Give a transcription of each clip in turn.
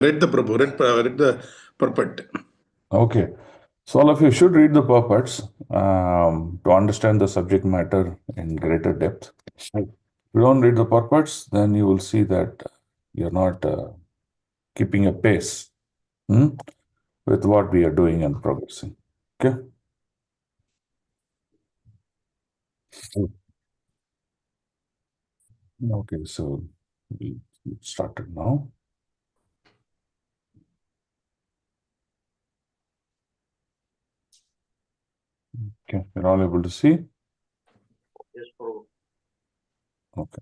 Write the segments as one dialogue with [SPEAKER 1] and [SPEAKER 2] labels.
[SPEAKER 1] Read the Prabhu, read the purport.
[SPEAKER 2] Okay. So all of you should read the purports to understand the subject matter in greater depth. If you don't read the purports, then you will see that you're not keeping a pace with what we are doing and progressing. Okay. Okay. So we started now. Okay. You're all able to see.
[SPEAKER 3] Yes, Prabhu.
[SPEAKER 2] Okay.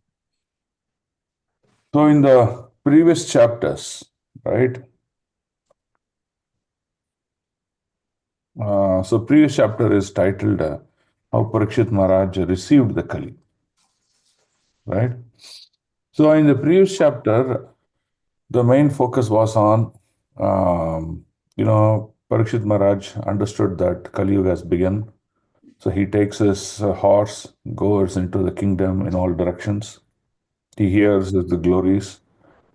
[SPEAKER 2] So in the previous chapters, right? So previous chapter is titled How Parikshit Maharaj Received the Kali, right? So in the previous chapter, the main focus was on, Parikshit Maharaj understood that Kali Yuga has begun. So he takes his horse, goes into the kingdom in all directions. He hears the glories.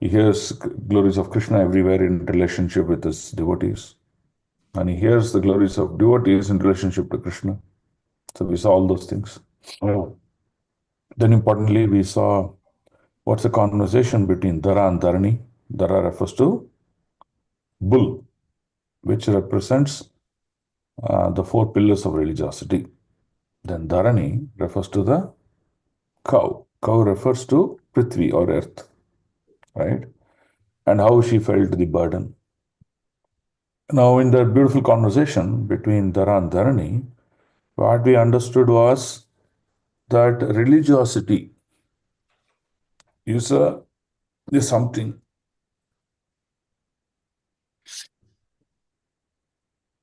[SPEAKER 2] He hears glories of Krishna everywhere in relationship with his devotees. And he hears the glories of devotees in relationship to Krishna. So we saw all those things. Oh. Then importantly, we saw what's the conversation between Dara and Dharani. Dara refers to bull, which represents the four pillars of religiosity. Then Dharani refers to the cow. Cow refers to Prithvi or earth, right? And how she felt the burden. Now, in the beautiful conversation between Dara and Dharani, what we understood was that religiosity is something.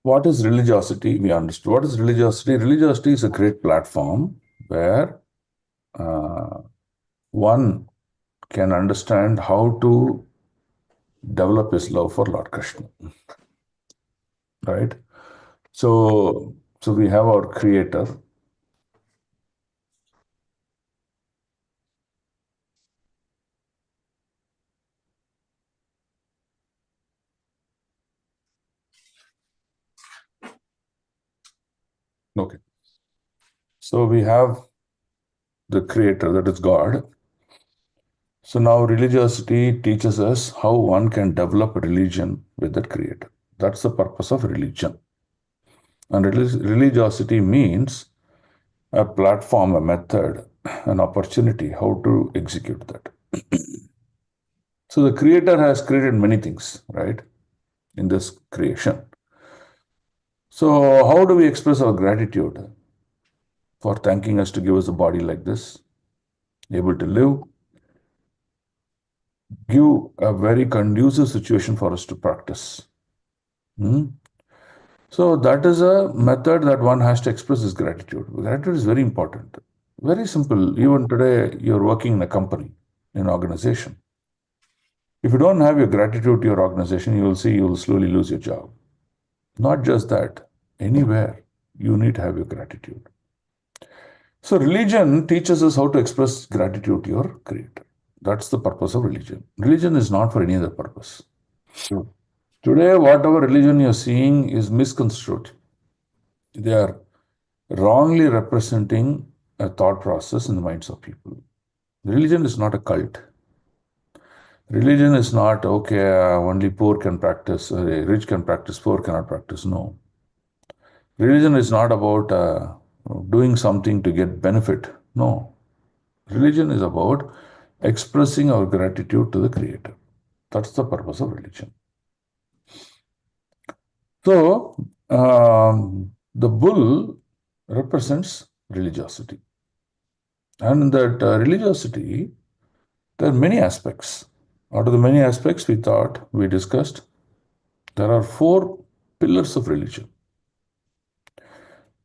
[SPEAKER 2] What is religiosity? We understood. What is religiosity? Religiosity is a great platform where one can understand how to develop his love for Lord Krishna. Right? So we have our creator. Okay. So we have the creator, that is God. So now religiosity teaches us how one can develop religion with that creator. That's the purpose of religion. And religiosity means a platform, a method, an opportunity, how to execute that. So the creator has created many things, right, in this creation. So how do we express our gratitude for thanking us to give us a body like this, able to live, give a very conducive situation for us to practice? So that is a method that one has to express his gratitude. Gratitude is very important. Very simple. Even today, you're working in a company, in an organization. If you don't have your gratitude to your organization, you will see you will slowly lose your job. Not just that, anywhere you need to have your gratitude. So religion teaches us how to express gratitude to your creator. That's the purpose of religion. Religion is not for any other purpose. Today, whatever religion you're seeing is misconstrued. They are wrongly representing a thought process in the minds of people. Religion is not a cult. Religion is not, okay, only poor can practice, rich can practice, poor cannot practice. No. Religion is not about doing something to get benefit. No. Religion is about expressing our gratitude to the Creator. That's the purpose of religion. So, the bull represents religiosity. And in that religiosity, there are many aspects. Out of the many aspects we discussed, there are four pillars of religion.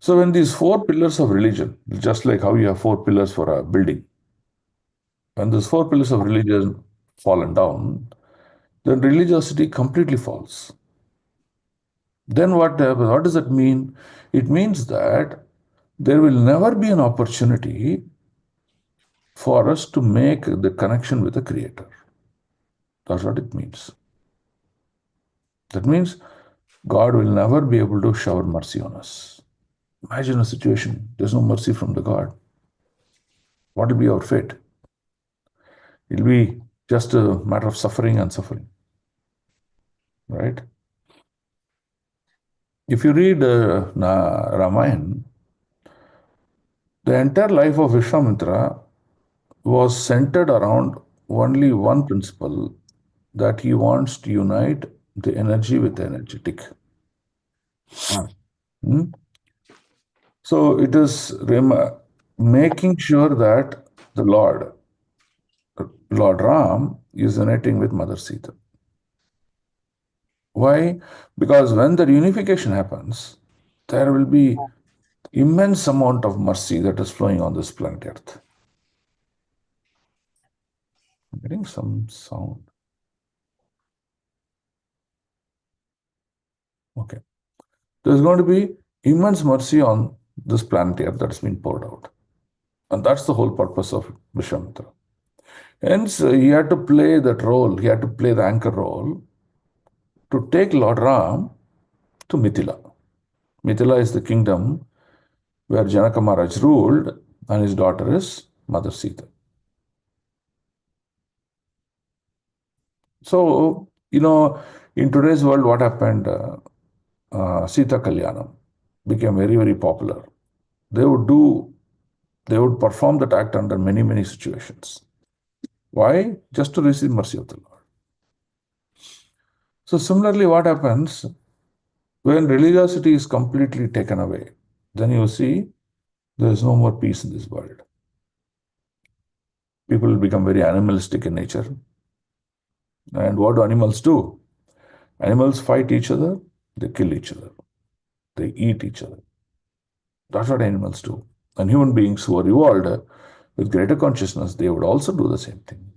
[SPEAKER 2] So when these four pillars of religion, just like how you have four pillars for a building, when those four pillars of religion fallen down, then religiosity completely falls. Then what happens? What does that mean? It means that there will never be an opportunity for us to make the connection with the Creator. That's what it means. That means God will never be able to shower mercy on us. Imagine a situation, there's no mercy from the God. What will be our fate? It'll be just a matter of suffering and suffering, right? If you read Ramayana, the entire life of Vishwamitra was centered around only one principle, that he wants to unite the energy with the energetic. Hmm? So it is making sure that the Lord Ram, is uniting with Mother Sita. Why? Because when the unification happens, there will be immense amount of mercy that is flowing on this planet Earth. I'm getting some sound. Okay. There's going to be immense mercy on this planet Earth that's been poured out. And that's the whole purpose of Vishwamitra. Hence, he had to play that role, he had to play the anchor role to take Lord Ram to Mithila. Mithila is the kingdom where Janaka Maharaj ruled, and his daughter is Mother Sita. So, in today's world, what happened? Sita Kalyanam became very, very popular. They would perform that act under many, many situations. Why? Just to receive mercy of the Lord. So similarly, what happens when religiosity is completely taken away? Then you see there is no more peace in this world. People will become very animalistic in nature. And what do animals do? Animals fight each other, they kill each other, they eat each other. That's what animals do. And human beings who are evolved with greater consciousness, they would also do the same thing.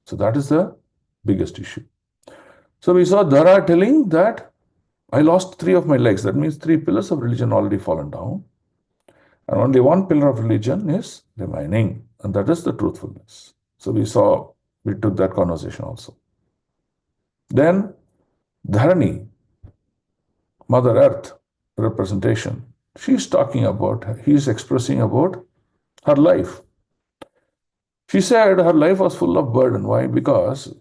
[SPEAKER 2] So that is the biggest issue. So we saw Dara telling that I lost 3 of my legs. That means 3 pillars of religion already fallen down. And only one pillar of religion is remaining. And that is the truthfulness. So we took that conversation also. Then Dharani, Mother Earth representation, she's talking about, he's expressing about her life. She said her life was full of burden. Why? Because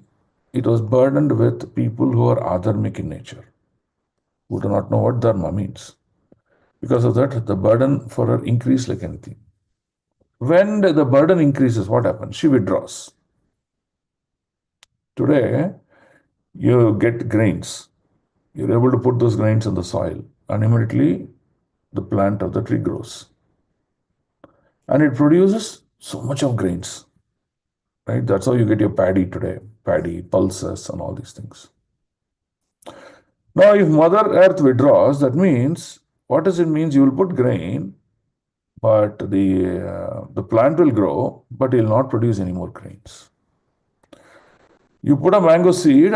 [SPEAKER 2] it was burdened with people who are adharmic in nature, who do not know what dharma means. Because of that, the burden for her increased like anything. When the burden increases, what happens? She withdraws. Today, you get grains. You're able to put those grains in the soil, and immediately the plant of the tree grows. And it produces so much of grains. Right? That's how you get your paddy today. Paddy, pulses, and all these things. Now, if Mother Earth withdraws, that means, what does it mean? You will put grain, but the plant will grow, but it will not produce any more grains. You put a mango seed,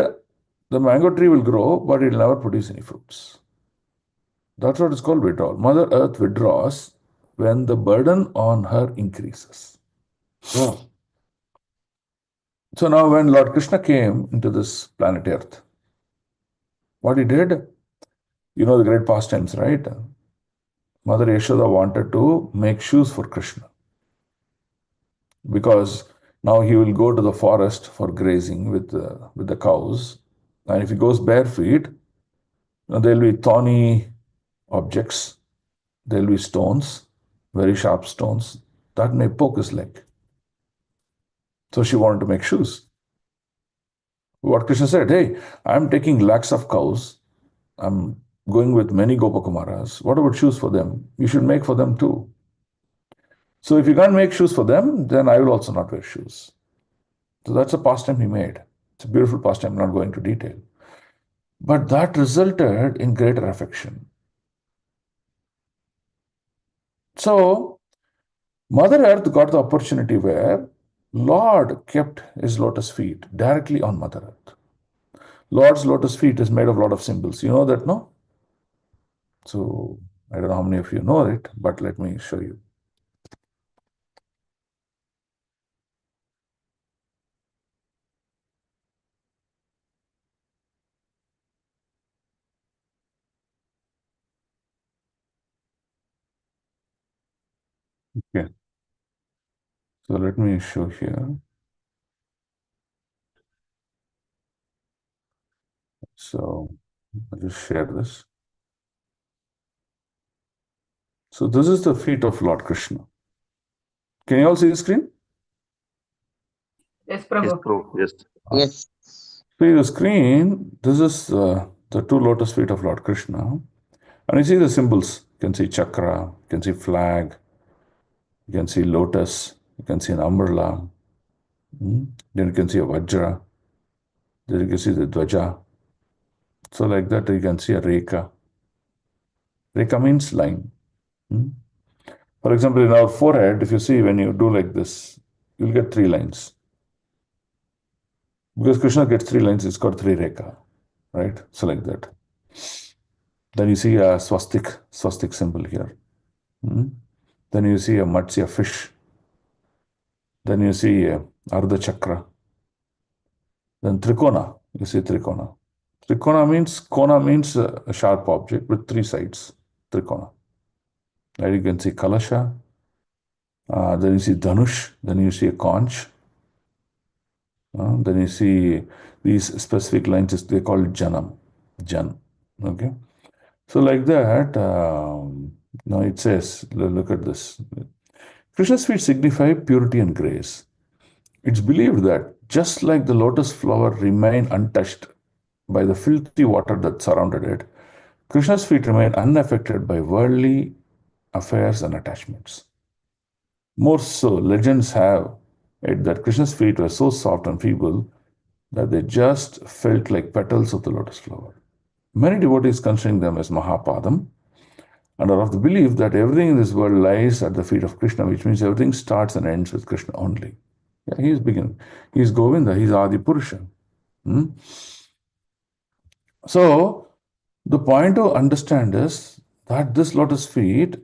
[SPEAKER 2] the mango tree will grow, but it will never produce any fruits. That's what is called withdrawal. Mother Earth withdraws when the burden on her increases. So now when Lord Krishna came into this planet Earth, what he did, you know the great pastimes, right? Mother Yashoda wanted to make shoes for Krishna because now he will go to the forest for grazing with the cows. And if he goes bare feet, there will be thorny objects, there will be stones, very sharp stones that may poke his leg. So she wanted to make shoes. What Krishna said, hey, I'm taking lakhs of cows. I'm going with many Gopakumaras. What about shoes for them? You should make for them too. So if you can't make shoes for them, then I will also not wear shoes. So that's a pastime he made. It's a beautiful pastime, I'm not going into detail. But that resulted in greater affection. So Mother Earth got the opportunity where Lord kept his lotus feet directly on Mother Earth. Lord's lotus feet is made of a lot of symbols. You know that, no? So I don't know how many of you know it, but let me show you. Okay. So let me show here. So I'll just share this. So this is the feet of Lord Krishna. Can you all see the screen?
[SPEAKER 4] Yes,
[SPEAKER 3] Yes,
[SPEAKER 4] Prabhu.
[SPEAKER 3] Prabhu. Yes.
[SPEAKER 5] Yes.
[SPEAKER 2] See the screen, this is the two lotus feet of Lord Krishna. And you see the symbols. You can see chakra, you can see flag, you can see lotus, you can see an umbrella. Then you can see a vajra. Then you can see the dvaja. So like that you can see a rekha. Rekha means line. For example, in our forehead, if you see when you do like this, you'll get 3 lines. Because Krishna gets 3 lines, it's got 3 rekha. Right? So like that. Then you see a swastik symbol here. Then you see a Matsya fish. Then you see a Ardha Chakra. Then Trikona, you see Trikona. Kona means a sharp object with 3 sides. Trikona. There you can see Kalasha. Then you see Dhanush. Then you see a conch. Then you see these specific lines, they call it Janam. Jan. Okay. So like that, now it says, look at this. Krishna's feet signify purity and grace. It's believed that just like the lotus flower remain untouched by the filthy water that surrounded it, Krishna's feet remain unaffected by worldly affairs and attachments. More so, legends have it that Krishna's feet were so soft and feeble that they just felt like petals of the lotus flower. Many devotees considering them as Mahapadam and are of the belief that everything in this world lies at the feet of Krishna, which means everything starts and ends with Krishna only. Yeah, he is beginning. He is Govinda. He is Adi Purusha. So, the point to understand is that this lotus feet,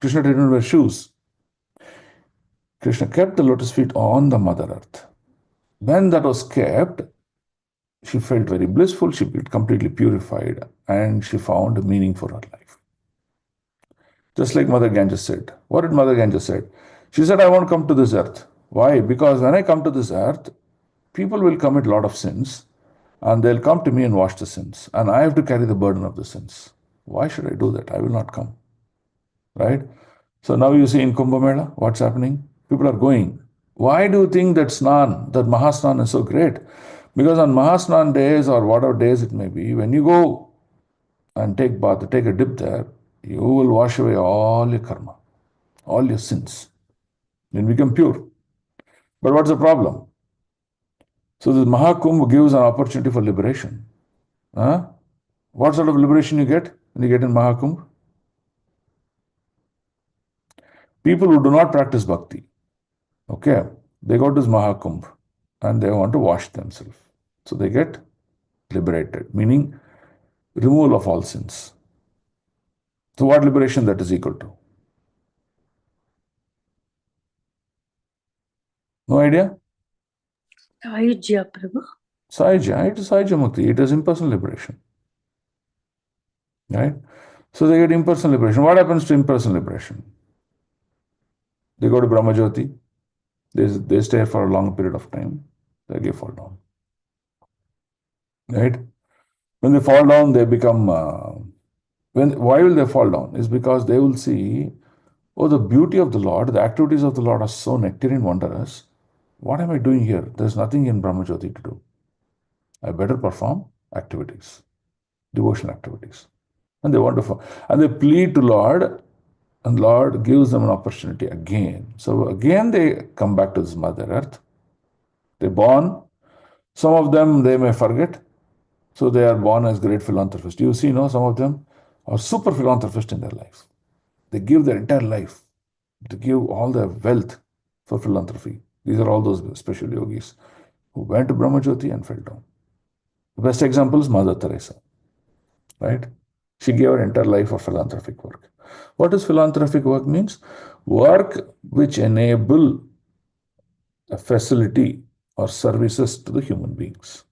[SPEAKER 2] Krishna didn't wear shoes. Krishna kept the lotus feet on the Mother Earth. When that was kept, she felt very blissful, she felt completely purified, and she found meaning for her life. Just like Mother Ganga said. What did Mother Ganga said? She said, I won't come to this earth. Why? Because when I come to this earth, people will commit a lot of sins, and they'll come to me and wash the sins, and I have to carry the burden of the sins. Why should I do that? I will not come. Right? So now you see in Kumbh Mela, what's happening? People are going. Why do you think that Snan, that Mahasnan is so great? Because on Mahasnan days or whatever days it may be, when you go and take bath, take a dip there, you will wash away all your karma, all your sins. You'll become pure. But what's the problem? So this Mahakumbh gives an opportunity for liberation. Huh? What sort of liberation you get when you get in Mahakumbh? People who do not practice bhakti, okay, they go to this Mahakumbh and they want to wash themselves. So they get liberated, meaning removal of all sins. So what liberation that is equal to? No idea?
[SPEAKER 5] Sahaja, Prabhu.
[SPEAKER 2] Sahaja, it is Sahaja Mukti, it is impersonal liberation. Right? So they get impersonal liberation. What happens to impersonal liberation? They go to Brahmajyoti, they stay for a long period of time, they again fall down. Right? When they fall down, they become, why will they fall down? Is because they will see, oh, the beauty of the Lord, the activities of the Lord are so nectarine, wondrous. What am I doing here? There's nothing in Brahmajyoti to do. I better perform activities, devotional activities. And they want to, and they plead to Lord, and Lord gives them an opportunity again. So again they come back to this Mother Earth. They're born. Some of them they may forget. So they are born as great philanthropists. You see, some of them are super philanthropists in their life. They give their entire life. They give all their wealth for philanthropy. These are all those special yogis who went to Brahmajyoti and fell down. The best example is Mother Teresa, right? She gave her entire life for philanthropic work. What does philanthropic work means? Work which enable a facility or services to the human beings,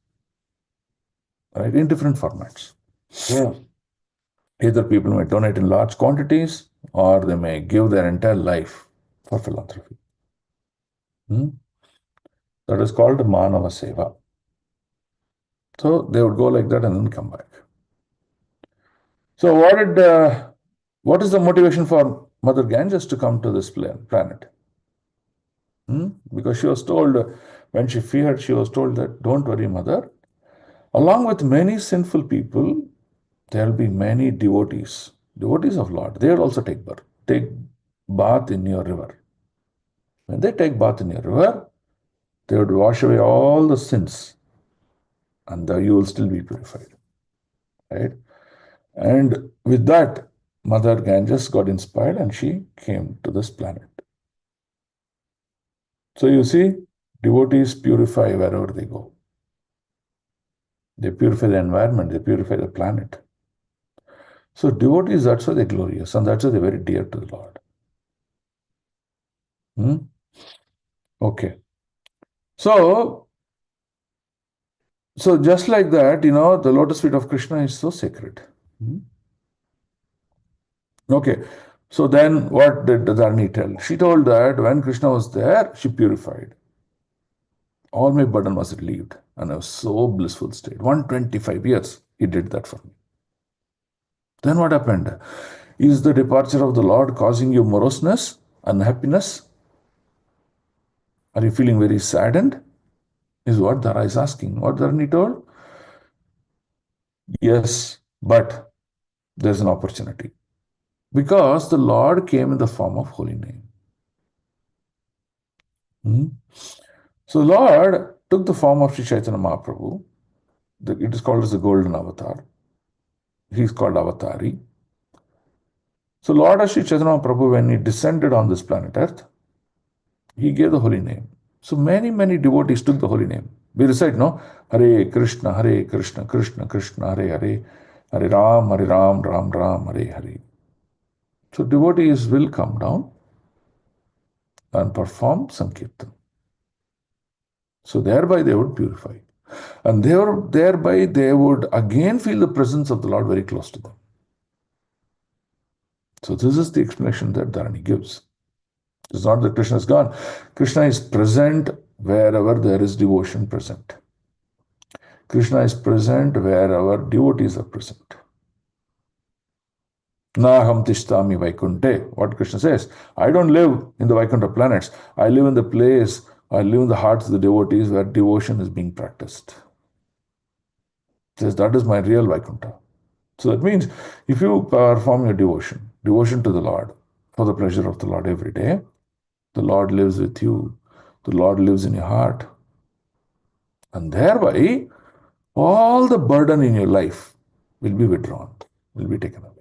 [SPEAKER 2] right? In different formats. Either people may donate in large quantities or they may give their entire life for philanthropy. That is called Manava Seva. So they would go like that and then come back. So what is the motivation for Mother Ganges to come to this planet? Because she was told, when she feared, she was told that, don't worry, Mother. Along with many sinful people, there will be many devotees of Lord. They will also take bath in your river. When they take bath in your river, they would wash away all the sins and you will still be purified. Right? And with that, Mother Ganges got inspired and she came to this planet. So you see, devotees purify wherever they go. They purify the environment, they purify the planet. So devotees, that's why they're glorious and that's why they're very dear to the Lord. Okay. So just like that, the lotus feet of Krishna is so sacred. Okay. So then what did Dharani tell? She told that when Krishna was there, she purified. All my burden was relieved and I was so blissful state. 125 years he did that for me. Then what happened? Is the departure of the Lord causing you moroseness, unhappiness? Are you feeling very saddened? Is what Dhara is asking. What Dharani told? Yes, but there's an opportunity. Because the Lord came in the form of holy name. So Lord took the form of Sri Chaitanya Mahaprabhu. It is called as the golden avatar. He is called Avatari. So Lord Sri Chaitanya Mahaprabhu, when he descended on this planet Earth, he gave the holy name. So many, many devotees took the holy name. We recite, no? Hare Krishna, Krishna Krishna, Hare Hare, Hare Ram, Ram Ram, Hare Hare. So devotees will come down and perform Sankirtan. So thereby they would purify. And thereby they would again feel the presence of the Lord very close to them. So this is the explanation that Dharani gives. It's not that Krishna is gone. Krishna is present wherever there is devotion present. Krishna is present wherever devotees are present. Naham tishtami vaikunte. What Krishna says, I don't live in the Vaikuntha planets. I live in the place, I live in the hearts of the devotees where devotion is being practiced. He says, that is my real Vaikuntha. So that means if you perform your devotion to the Lord, for the pleasure of the Lord every day, the Lord lives with you. The Lord lives in your heart. And thereby, all the burden in your life will be withdrawn, will be taken away.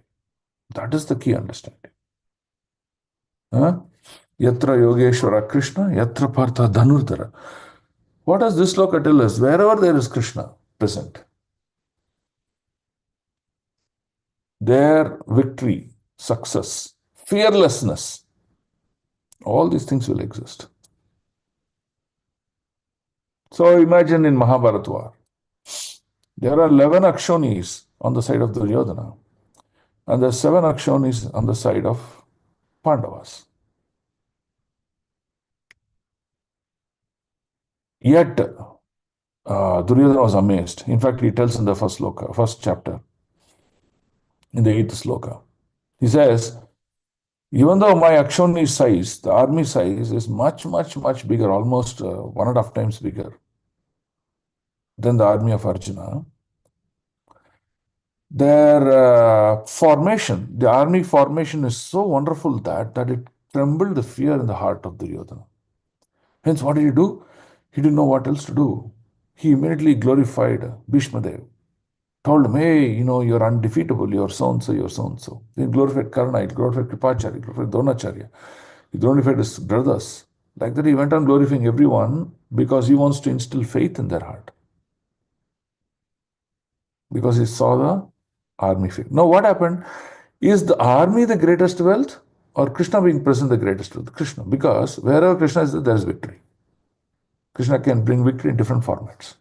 [SPEAKER 2] That is the key understanding. Yatra Yogeshwara Krishna, Yatra Partha Dhanurdhara. What does this sloka tell us? Wherever there is Krishna present, their victory, success, fearlessness, all these things will exist. So imagine in Mahabharata war, there are 11 Akshonis on the side of Duryodhana, and there are 7 Akshonis on the side of Pandavas. Yet, Duryodhana was amazed. In fact, he tells in the first chapter, in the 8th sloka, he says, even though my Akshoni size, the army size, is much, much, much bigger, almost 1.5 times bigger than the army of Arjuna, their formation, the army formation is so wonderful that it trembled the fear in the heart of Duryodhana. Hence, what did he do? He didn't know what else to do. He immediately glorified Bhishma Dev. Told him, hey, you're undefeatable, you're so-and-so, you're so-and-so. He glorified Karna, he glorified Kripacharya, he glorified Dronacharya. He glorified his brothers. Like that, he went on glorifying everyone because he wants to instill faith in their heart. Because he saw the army faith. Now, what happened? Is the army the greatest wealth or Krishna being present the greatest wealth? Krishna. Because wherever Krishna is there is victory. Krishna can bring victory in different formats.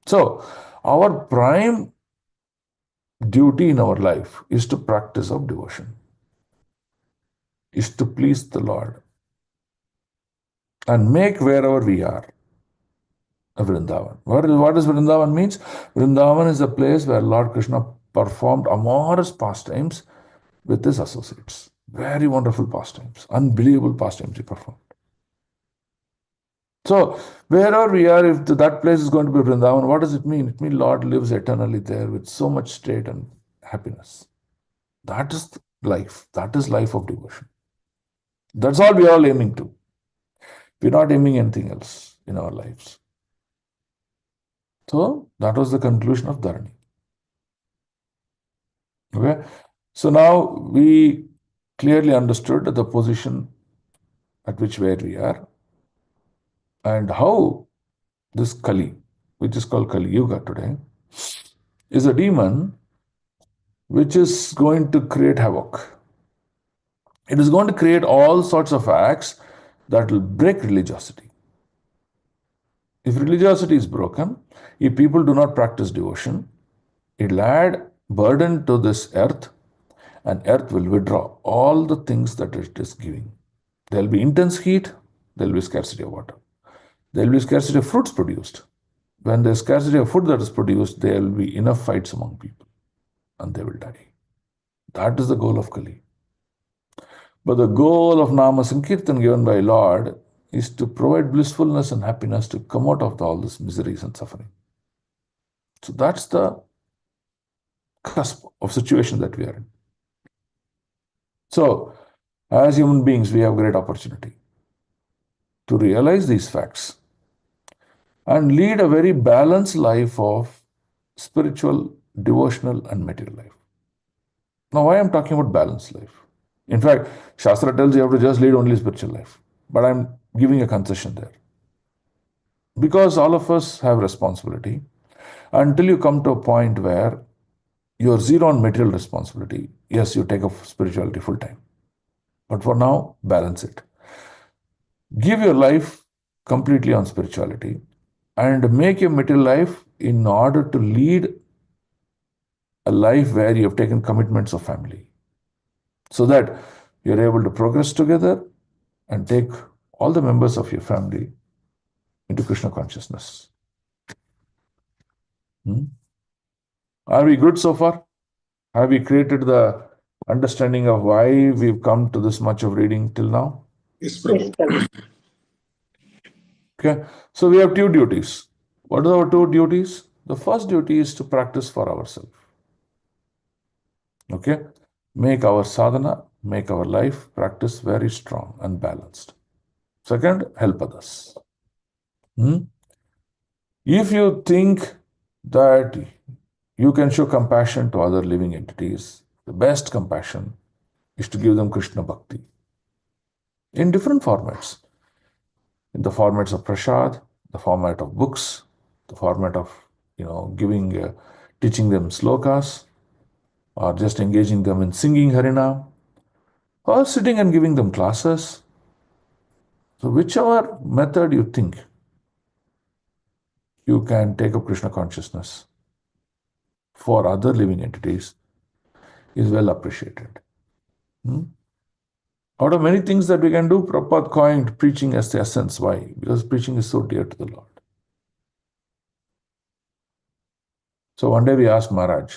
[SPEAKER 2] So, our prime duty in our life is to practice of devotion, is to please the Lord and make wherever we are a Vrindavan. What does Vrindavan means? Vrindavan is a place where Lord Krishna performed amorous pastimes with his associates. Very wonderful pastimes, unbelievable pastimes he performed. So, wherever we are, if that place is going to be Vrindavan, what does it mean? It means Lord lives eternally there with so much state and happiness. That is life. That is life of devotion. That's all we are all aiming to. We're not aiming anything else in our lives. So, that was the conclusion of Dharani. Okay? So, now we clearly understood the position at which where we are and how this Kali, which is called Kali Yuga today, is a demon which is going to create havoc. It is going to create all sorts of acts that will break religiosity. If religiosity is broken, if people do not practice devotion, it will add burden to this earth, and earth will withdraw all the things that it is giving. There will be intense heat, there will be scarcity of water. There will be scarcity of fruits produced. When there is scarcity of food that is produced, there will be enough fights among people and they will die. That is the goal of Kali. But the goal of Nama Sankirtan given by Lord is to provide blissfulness and happiness to come out of all this miseries and suffering. So that's the cusp of situation that we are in. So, as human beings, we have great opportunity to realize these facts and lead a very balanced life of spiritual, devotional, and material life. Now, why I'm talking about balanced life? In fact, Shastra tells you have to just lead only spiritual life. But I'm giving a concession there. Because all of us have responsibility. Until you come to a point where you're zero on material responsibility, yes, you take up spirituality full time. But for now, balance it. Give your life completely on spirituality and make your material life in order to lead a life where you have taken commitments of family, so that you're able to progress together and take all the members of your family into Krishna consciousness. Are we good so far? Have we created the understanding of why we've come to this much of reading till now?
[SPEAKER 1] Yes, Prabhu.
[SPEAKER 2] Okay, so we have two duties. What are our two duties? The first duty is to practice for ourselves. Okay, make our sadhana, make our life practice very strong and balanced. Second, help others. If you think that you can show compassion to other living entities, the best compassion is to give them Krishna Bhakti in different formats. In the formats of prasad, the format of books, the format of giving, teaching them slokas, or just engaging them in singing Harinam, or sitting and giving them classes. So whichever method you think you can take up Krishna consciousness for other living entities is well appreciated. Out of many things that we can do, Prabhupada coined preaching as the essence. Why? Because preaching is so dear to the Lord. So one day we asked Maharaj,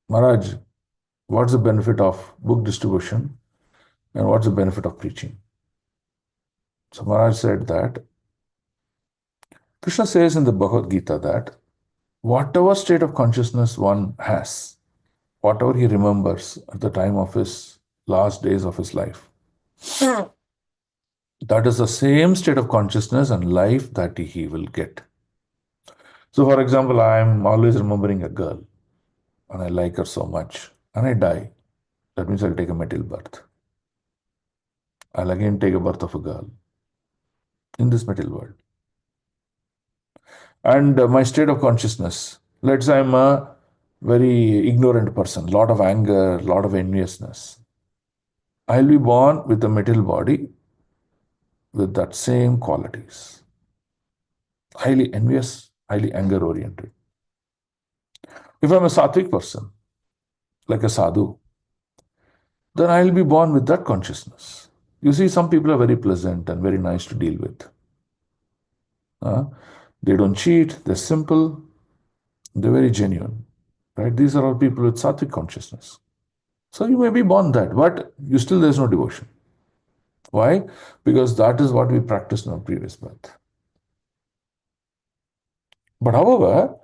[SPEAKER 2] what's the benefit of book distribution and what's the benefit of preaching? So Maharaj said that Krishna says in the Bhagavad Gita that whatever state of consciousness one has, whatever he remembers at the time of his last days of his life, that is the same state of consciousness and life that he will get. So, for example, I am always remembering a girl and I like her so much and I die. That means I'll take a material birth. I'll again take a birth of a girl in this material world. And my state of consciousness, let's say I'm a very ignorant person, lot of anger, lot of enviousness. I'll be born with a material body with that same qualities. Highly envious, highly anger oriented. If I'm a sattvic person, like a sadhu, then I'll be born with that consciousness. You see, some people are very pleasant and very nice to deal with. They don't cheat, they're simple, they're very genuine. Right? These are all people with sattvic consciousness. So you may be born that, but you still there's no devotion. Why? Because that is what we practiced in our previous birth. But however,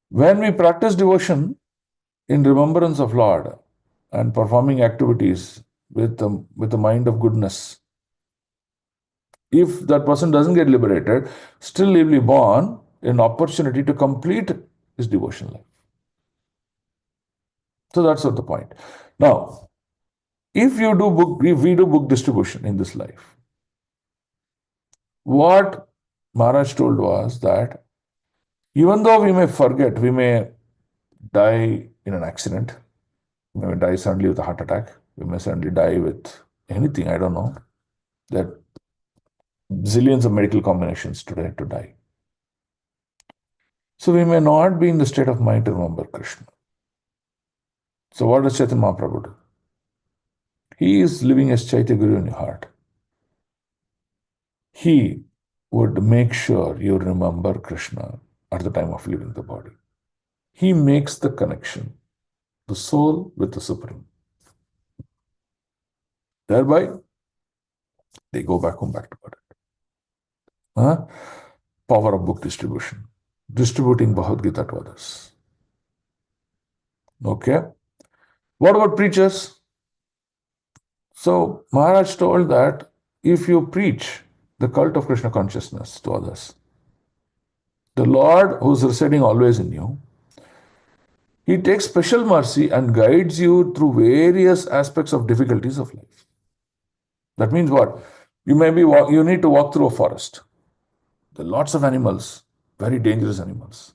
[SPEAKER 2] when we practice devotion in remembrance of Lord and performing activities with the mind of goodness, if that person doesn't get liberated, still he will be born an opportunity to complete his devotion life. So that's not the point. Now, if we do book distribution in this life, what Maharaj told was that even though we may forget, we may die in an accident, we may die suddenly with a heart attack, we may suddenly die with anything, I don't know. There are zillions of medical combinations today to die. So we may not be in the state of mind to remember Krishna. So what does Chaitanya Mahaprabhu do? He is living as Chaitya Guru in your heart. He would make sure you remember Krishna at the time of leaving the body. He makes the connection, the soul with the Supreme. Thereby, they go back home, back to body. Power of book distribution. Distributing Bhagavad Gita to others. Okay. What about preachers? So Maharaj told that if you preach the cult of Krishna consciousness to others, the Lord who is residing always in you, He takes special mercy and guides you through various aspects of difficulties of life. That means what? You need to walk through a forest. There are lots of animals, very dangerous animals,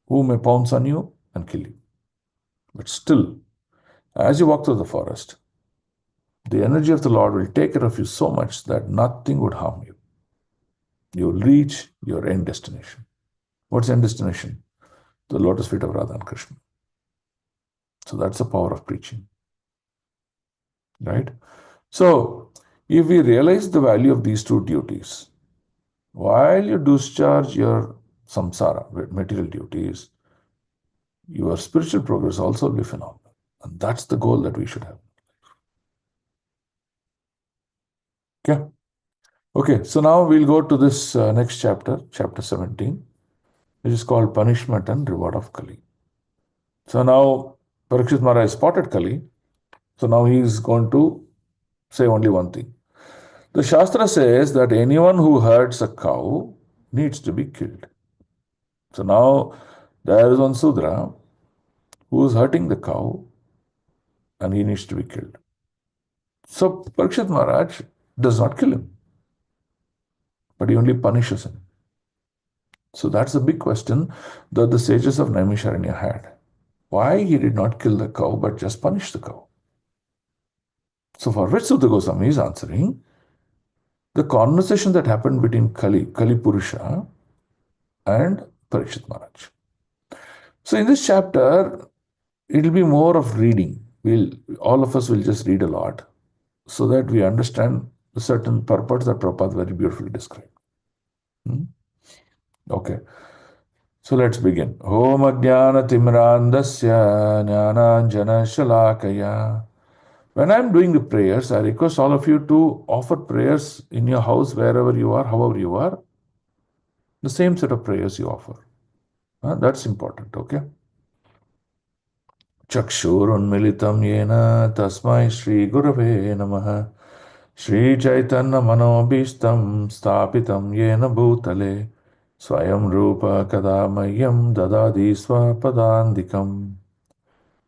[SPEAKER 2] who may pounce on you and kill you. But still, as you walk through the forest, the energy of the Lord will take care of you so much that nothing would harm you. You will reach your end destination. What's end destination? The lotus feet of Radha and Krishna. So that's the power of preaching. Right? So, if we realize the value of these two duties, while you discharge your samsara, material duties, your spiritual progress also will be phenomenal. And that's the goal that we should have. Okay? Okay, so now we'll go to this next chapter, chapter 17, which is called Punishment and Reward of Kali. So now Parikshit Maharaj spotted Kali. So now he is going to say only one thing. The Shastra says that anyone who hurts a cow needs to be killed. So now there is one Sudra who is hurting the cow and he needs to be killed. So Parikshit Maharaj does not kill him, but he only punishes him. So that's the big question that the sages of Naimisharanya had. Why he did not kill the cow but just punish the cow? So for which Sutta Goswami is answering, the conversation that happened between Kali Purusha and Parikshit Maharaj. So in this chapter, it will be more of reading. All of us will just read a lot so that we understand the certain purpose that Prabhupada very beautifully described. Okay. So let's begin. Om Ajnana Timrandasya Jnananjana Shalakaya. When I'm doing the prayers, I request all of you to offer prayers in your house, wherever you are, however you are, the same set of prayers you offer. That's important, okay? Chakshurunmilitam yena tasmai Shri Gurave namaha Shri Chaitanya Manobishtam Stapitam yena bhutale Swayam Rupa Kadamayam Dadadi Swapadandikam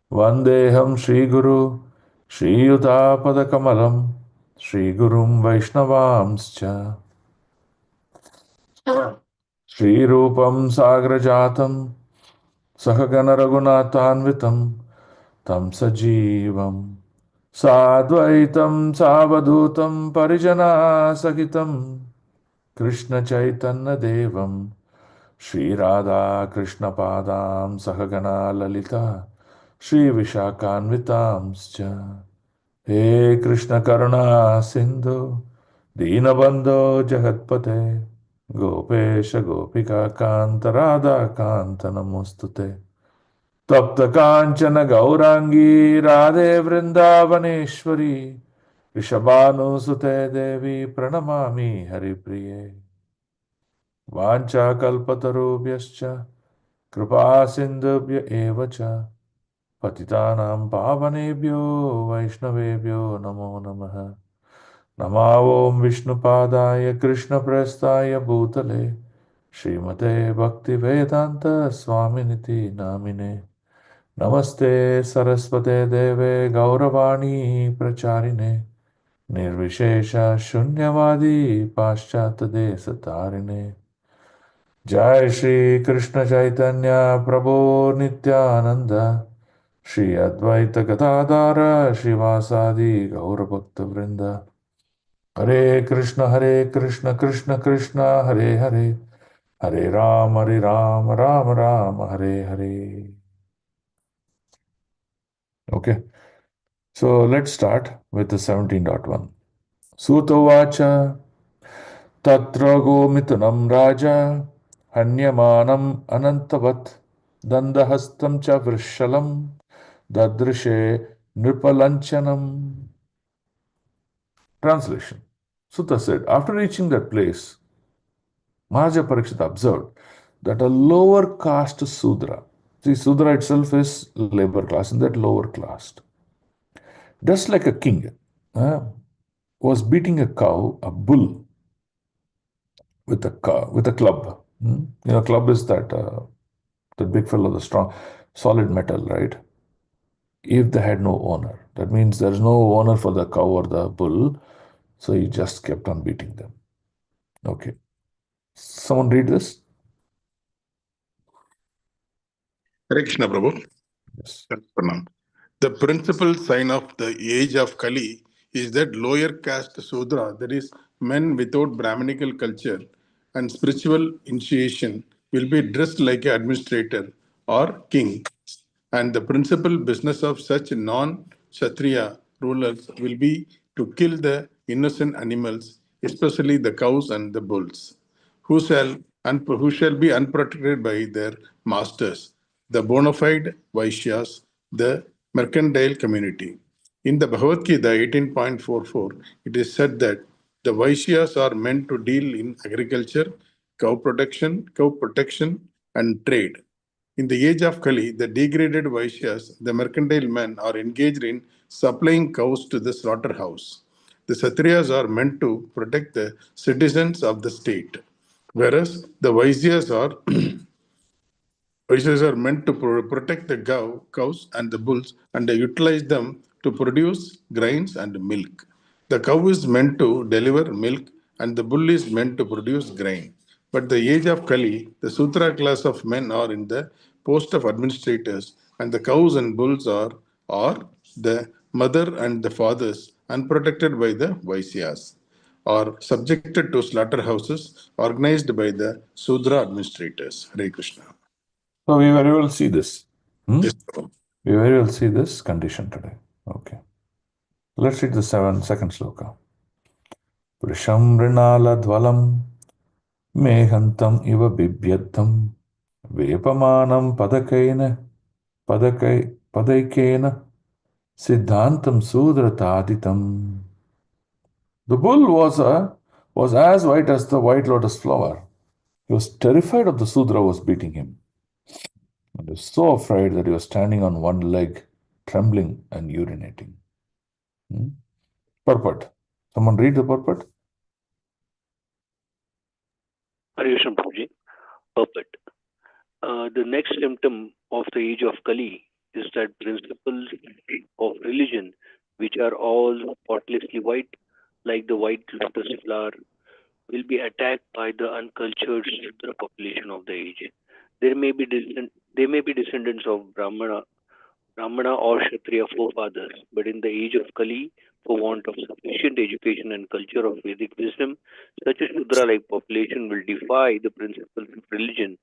[SPEAKER 2] Vandeham Shri Guru Shri Yuta Kamalam Shri Gurum Vaishnavamscha Shri Rupam Sagrajatam Sahagana Raghunathanvitam Tam Sajivam Sadvaitam Savadutam Parijana Sahitam Krishna Chaitanya Devam Shri Radha Krishna Padam Sahagana Lalita Shri Vishakhanvitamscha He Krishna Karuna Sindhu Dinabandho Jagatpate Gopesha Gopika Kanta Radha Kanta Namostute Tapta Kanchana Gaurangi Radhe Vrindavaneshwari Rishabhanu Sute Devi Pranamami Haripriye Vancha Kalpatarubhyascha Kripa Sindhubhya Evacha Patitanam Pavanebhyo Vaishnavebhyo Namo Namaha Namavom Vishnupadaya Krishna Prestaya Bhutale Srimate Bhakti Vedanta Swaminiti Namine Namaste Saraswate Deve Gauravani Pracharine Nirvishesha Shunyavadi Paschata Desatarine Jai Shri Krishna Chaitanya Prabhu Nityananda Shri Advaita Gadadara Shivasadi Gaura Bhakta Vrinda Hare Krishna Krishna Krishna Hare Hare Hare Ram Ram Ram Hare Hare. Okay, so let's start with the 17.1. Sutavacha Tatra Gomitunam Raja Hanyamanam Anantavat Dandahastam Cha Vrishalam Dadrishe Nripalanchanam. Translation. Sutta said, after reaching that place, Maharaja Parikshit observed that a lower caste Sudra, see, Sudra itself is labor class, in that lower caste, just like a king, uh, was beating a cow, a bull, with with a club. Club is that big fellow, the strong, solid metal, right? If they had no owner, that means there's no owner for the cow or the bull, so he just kept on beating them. Okay, someone read this.
[SPEAKER 1] Hare Krishna Prabhu.
[SPEAKER 2] Yes.
[SPEAKER 1] Pranam. The principal sign of the age of Kali is that lower caste Sudra, that is, men without Brahminical culture and spiritual initiation, will be dressed like an administrator or king. And the principal business of such non Kshatriya rulers will be to kill the innocent animals, especially the cows and the bulls who shall be unprotected by their masters, the bona fide Vaishyas, the mercantile community. In the Bhagavad Gita 18.44, it is said that the Vaishyas are meant to deal in agriculture, cow protection, and trade. In the age of Kali, the degraded Vaishyas, the mercantile men, are engaged in supplying cows to the slaughterhouse. The Satriyas are meant to protect the citizens of the state, whereas the Vaishyas are meant to protect the cows and the bulls and utilize them to produce grains and milk. The cow is meant to deliver milk and the bull is meant to produce grain. But the age of Kali, the Sutra class of men are in the post of administrators, and the cows and bulls are the mother and the fathers unprotected by the Vaisyas, are subjected to slaughterhouses organized by the Sudra administrators. Hare Krishna.
[SPEAKER 2] So we very well see this.
[SPEAKER 1] Yes.
[SPEAKER 2] We very well see this condition today. Okay. Let's read the second sloka. Prisham Rinaladvalam Mehantam Iva Bibhyatam Vepamanam Padaikena Siddhantam Sudrataditam. The bull was as white as the white lotus flower. He was terrified of the Sudra was beating him. And he was so afraid that he was standing on one leg, trembling and urinating. Purport. Someone read the purport?
[SPEAKER 3] Krishna Prabhuji, perfect. The next symptom of the age of Kali is that principles of religion, which are all spotlessly white, like the white lotus flower, will be attacked by the uncultured Shudra population of the age. They may be descendants of Brahmana or Kshatriya forefathers, but in the age of Kali, for want of sufficient education and culture of Vedic wisdom, such a Shudra-like population will defy the principles of religion,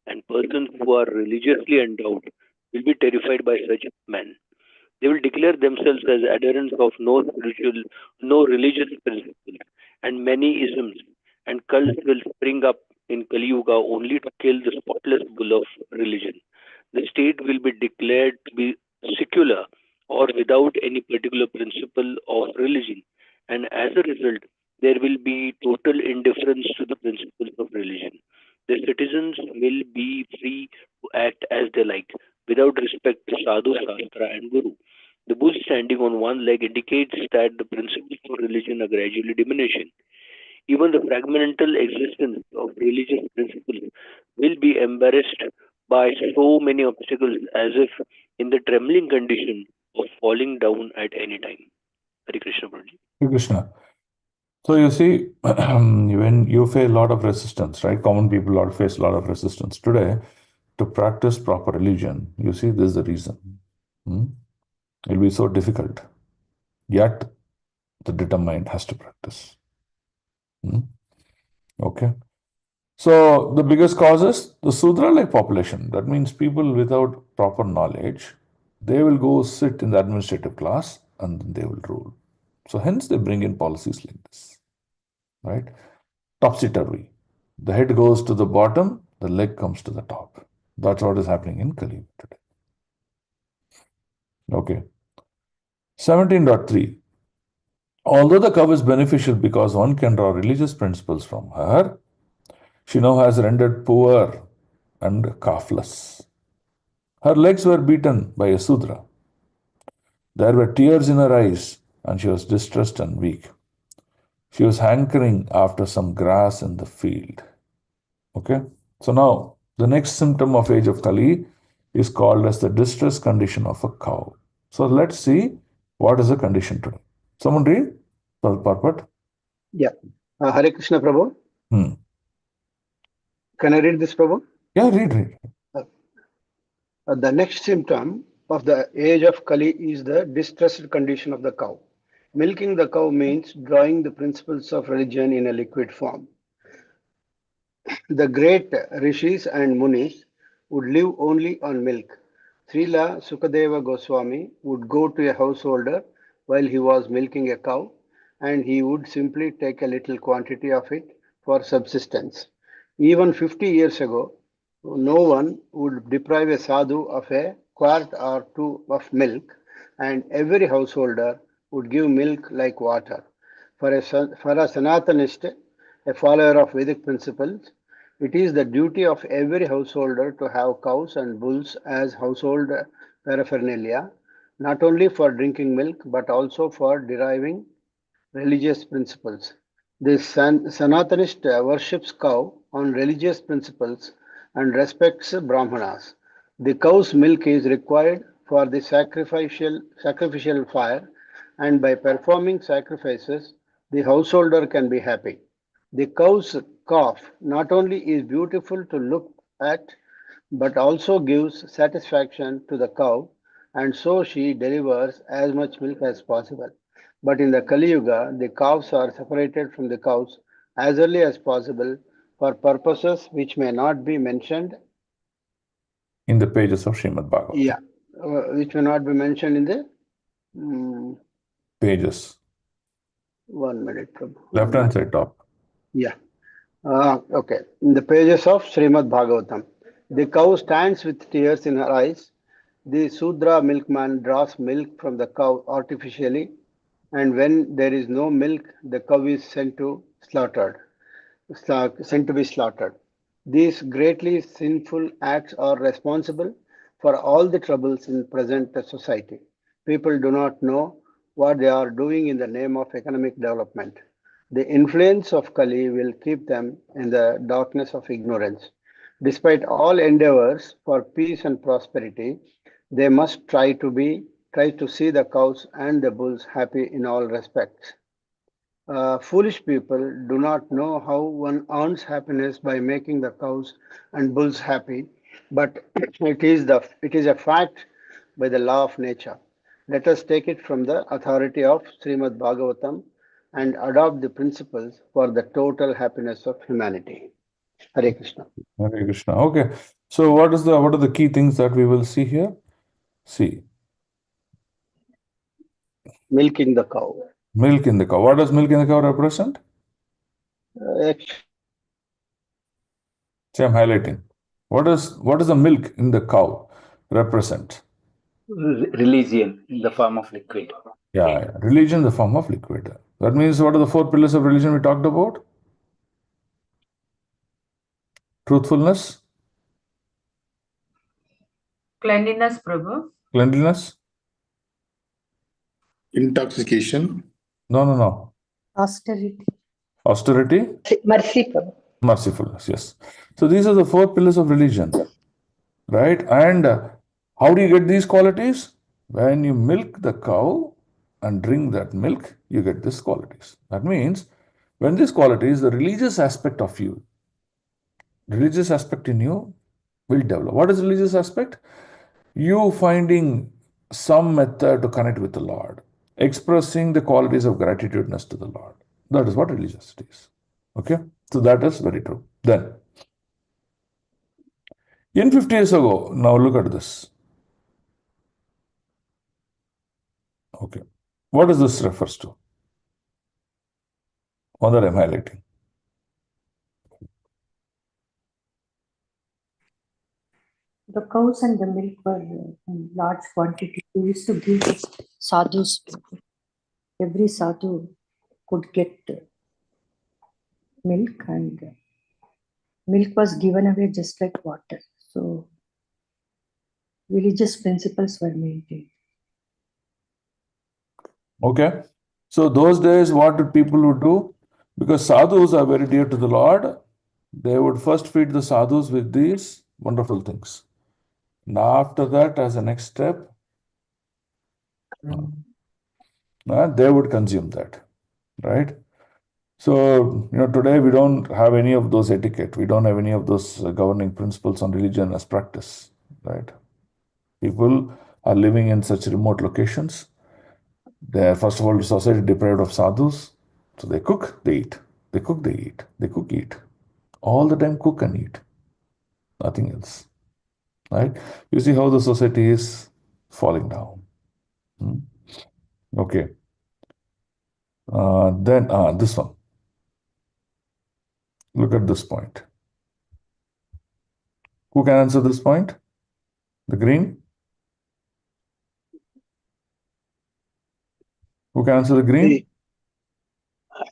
[SPEAKER 3] and persons who are religiously endowed will be terrified by such men. They will declare themselves as adherents of no religious principles, and many isms and cults will spring up in Kali Yuga only to kill the spotless bull of religion. The state will be declared to be secular or without any particular principle of religion, and as a result, there will be total indifference to the principles of religion. The citizens will be free to act as they like, without respect to sadhu, shastra, and guru. The bull standing on one leg indicates that the principles of religion are gradually diminishing. Even the fragmental existence of religious principles will be embarrassed by so many obstacles as if in the trembling condition of falling down at any time. Hare Krishna Prabhuji.
[SPEAKER 2] Hare Krishna. So you see, when you face a lot of resistance, right? Common people face a lot of resistance today to practice proper religion. You see, this is the reason. It will be so difficult. Yet, the determined has to practice. Okay. So the biggest cause is the Sudra-like population. That means people without proper knowledge, they will go sit in the administrative class and then they will rule. So hence they bring in policies like this, right? Topsy-turvy. The head goes to the bottom, the leg comes to the top. That's what is happening in Kali Yuga today. Okay. 17.3. Although the cow is beneficial because one can draw religious principles from her, she now has rendered poor and calfless. Her legs were beaten by a Sudra. There were tears in her eyes, and she was distressed and weak. She was hankering after some grass in the field. Okay? So now, the next symptom of age of Kali is called as the distress condition of a cow. So let's see what is the condition today. Someone read? Parpat?
[SPEAKER 4] Yeah. Hare Krishna Prabhu.
[SPEAKER 2] Hmm.
[SPEAKER 4] Can I read this, Prabhu?
[SPEAKER 2] Yeah, read.
[SPEAKER 4] The next symptom of the age of Kali is the distressed condition of the cow. Milking the cow means drawing the principles of religion in a liquid form. The great rishis and munis would live only on milk. Srila Sukadeva Goswami would go to a householder while he was milking a cow, and he would simply take a little quantity of it for subsistence. Even 50 years ago, no one would deprive a sadhu of a quart or two of milk, and every householder would give milk like water. For a Sanatanist, a follower of Vedic principles, it is the duty of every householder to have cows and bulls as household paraphernalia, not only for drinking milk but also for deriving religious principles. The Sanatanist worships cow on religious principles and respects Brahmanas. The cow's milk is required for the sacrificial fire, and by performing sacrifices, the householder can be happy. The cow's calf not only is beautiful to look at, but also gives satisfaction to the cow, and so she delivers as much milk as possible. But in the Kali Yuga, the calves are separated from the cows as early as possible for purposes which may not be mentioned.
[SPEAKER 2] In the pages of Srimad Bhagavatam.
[SPEAKER 4] Yeah, which may not be mentioned in the
[SPEAKER 2] pages.
[SPEAKER 4] 1 minute.
[SPEAKER 2] Left hand side top.
[SPEAKER 4] Yeah. Okay. In the pages of Srimad Bhagavatam, the cow stands with tears in her eyes. The Sudra milkman draws milk from the cow artificially, and when there is no milk, the cow is sent to be slaughtered. These greatly sinful acts are responsible for all the troubles in present society. People do not know what they are doing in the name of economic development. The influence of Kali will keep them in the darkness of ignorance. Despite all endeavors for peace and prosperity, they must try to see the cows and the bulls happy in all respects. Foolish people do not know how one earns happiness by making the cows and bulls happy, but it is a fact by the law of nature. Let us take it from the authority of Srimad Bhagavatam and adopt the principles for the total happiness of humanity. Hare Krishna.
[SPEAKER 2] Hare Krishna. Okay. So what are the key things that we will see here? See,
[SPEAKER 4] Milking the cow.
[SPEAKER 2] milk in the cow. What does milk in the cow represent?
[SPEAKER 4] Actually,
[SPEAKER 2] See, I'm highlighting. What does the milk in the cow represent?
[SPEAKER 6] Religion in the form of liquid.
[SPEAKER 2] Yeah, religion in the form of liquid. That means what are the four pillars of religion we talked about? Truthfulness,
[SPEAKER 7] Cleanliness, Prabhu.
[SPEAKER 2] cleanliness.
[SPEAKER 1] Intoxication,
[SPEAKER 2] No.
[SPEAKER 5] Austerity.
[SPEAKER 2] Austerity,
[SPEAKER 5] Mercy, Prabhu.
[SPEAKER 2] mercifulness. Yes. So these are the four pillars of religion, right? And how do you get these qualities? When you milk the cow and drink that milk, you get these qualities. That means when these qualities, the religious aspect of you, religious aspect in you will develop. What is religious aspect? You finding some method to connect with the Lord, expressing the qualities of gratitudeness to the Lord. That is what religiosity is. Okay? So that is very true. Then, in 50 years ago, now look at this. Okay. What does this refers to? One that I'm highlighting.
[SPEAKER 5] The cows and the milk were in large quantity. We used to give sadhus. Every sadhu could get milk, and milk was given away just like water. So religious principles were maintained.
[SPEAKER 2] Okay. So those days, what did people would do? Because sadhus are very dear to the Lord, they would first feed the sadhus with these wonderful things. And after that, as a next step, they would consume that, right? So, today we don't have any of those etiquette. We don't have any of those governing principles on religion as practice, right? People are living in such remote locations. They are, first of all, society deprived of sadhus. So they cook, they eat. They cook, they eat. They cook, eat. All the time cook and eat. Nothing else, right? You see how the society is falling down. Okay. Then this one. Look at this point. Who can answer this point? The green? Who can answer the green?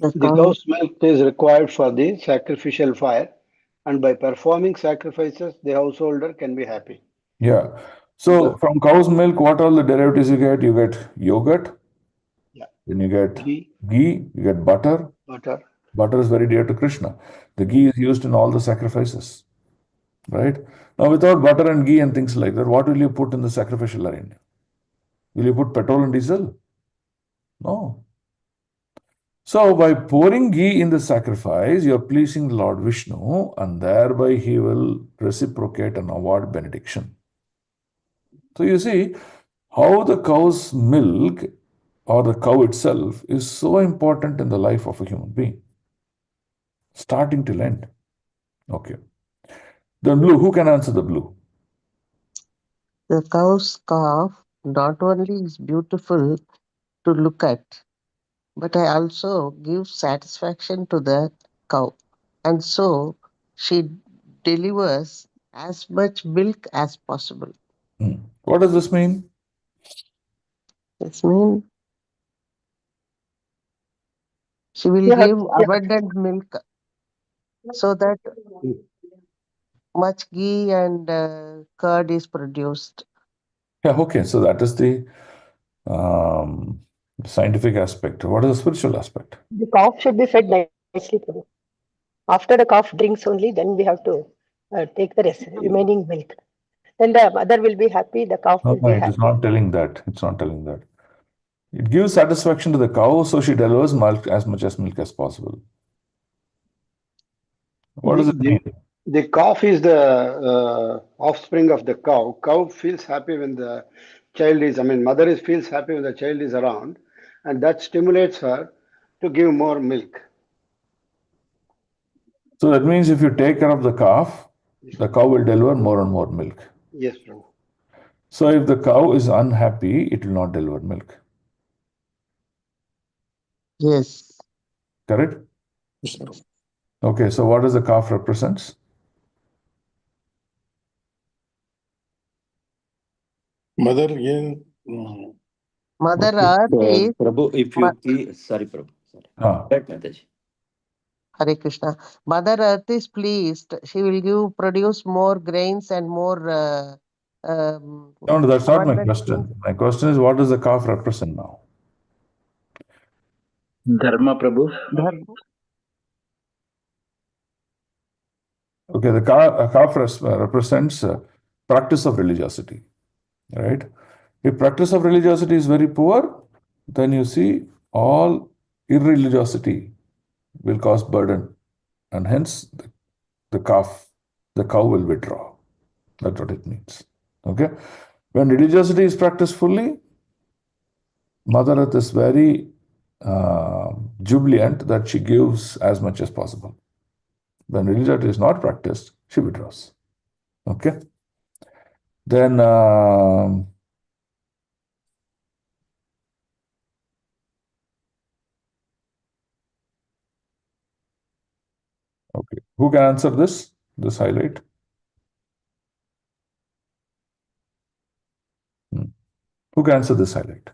[SPEAKER 4] the cow's milk is required for the sacrificial fire, and by performing sacrifices, the householder can be happy.
[SPEAKER 2] Yeah. So
[SPEAKER 4] The-
[SPEAKER 2] from cow's milk, what are the derivatives you get? You get yogurt,
[SPEAKER 4] yeah,
[SPEAKER 2] then you get
[SPEAKER 4] ghee,
[SPEAKER 2] ghee, you get butter.
[SPEAKER 4] butter.
[SPEAKER 2] Butter is very dear to Krishna. The ghee is used in all the sacrifices, right? Now, without butter and ghee and things like that, what will you put in the sacrificial arena? Will you put petrol and diesel? No. So, by pouring ghee in the sacrifice, you are pleasing the Lord Vishnu, and thereby he will reciprocate and award benediction. So, you see how the cow's milk or the cow itself is so important in the life of a human being, starting till end. Okay. The blue, who can answer the blue?
[SPEAKER 8] The cow's calf not only is beautiful to look at, but I also give satisfaction to the cow. And so she delivers as much milk as possible.
[SPEAKER 2] What does this mean?
[SPEAKER 8] This means she will give abundant milk so that much ghee and curd is produced.
[SPEAKER 2] Yeah, okay. So that is the scientific aspect. What is the spiritual aspect?
[SPEAKER 9] The calf should be fed nicely, Prabhu. After the calf drinks only, then we have to take the remaining milk. Then the mother will be happy, the calf
[SPEAKER 2] No,
[SPEAKER 9] will be
[SPEAKER 2] it is
[SPEAKER 9] happy.
[SPEAKER 2] not telling that. It's not telling that. It gives satisfaction to the cow, so she delivers milk as much as milk as possible. What does it mean?
[SPEAKER 4] The calf is the offspring of the cow. Cow feels happy when the child is, mother feels happy when the child is around, and that stimulates her to give more milk.
[SPEAKER 2] So that means if you take care of the calf, the cow will deliver more and more milk.
[SPEAKER 4] Yes, Prabhu.
[SPEAKER 2] So if the cow is unhappy, it will not deliver milk.
[SPEAKER 8] Yes.
[SPEAKER 2] Correct?
[SPEAKER 8] Yes.
[SPEAKER 2] Okay, so what does the calf represents?
[SPEAKER 1] Mother,
[SPEAKER 8] Mother Earth is
[SPEAKER 6] Prabhu, if
[SPEAKER 8] Ma-
[SPEAKER 6] you please, sorry, Prabhu. Sorry.
[SPEAKER 2] Ah.
[SPEAKER 6] Right, Mataji.
[SPEAKER 8] Hare Krishna. Mother Earth is pleased. She will produce more grains and more
[SPEAKER 2] No, that's not my
[SPEAKER 8] abundant
[SPEAKER 2] question.
[SPEAKER 8] things.
[SPEAKER 2] My question is, what does the calf represent now?
[SPEAKER 6] Dharma, Prabhu.
[SPEAKER 8] Dharma.
[SPEAKER 2] Okay, the calf represents practice of religiosity, right? If practice of religiosity is very poor, then you see all irreligiosity will cause burden, and hence the cow will withdraw. That's what it means. Okay, when religiosity is practiced fully, Mother Earth is very jubilant that she gives as much as possible. When religiosity is not practiced, she withdraws. Okay. Then okay, who can answer this? This highlight. Who can answer this highlight?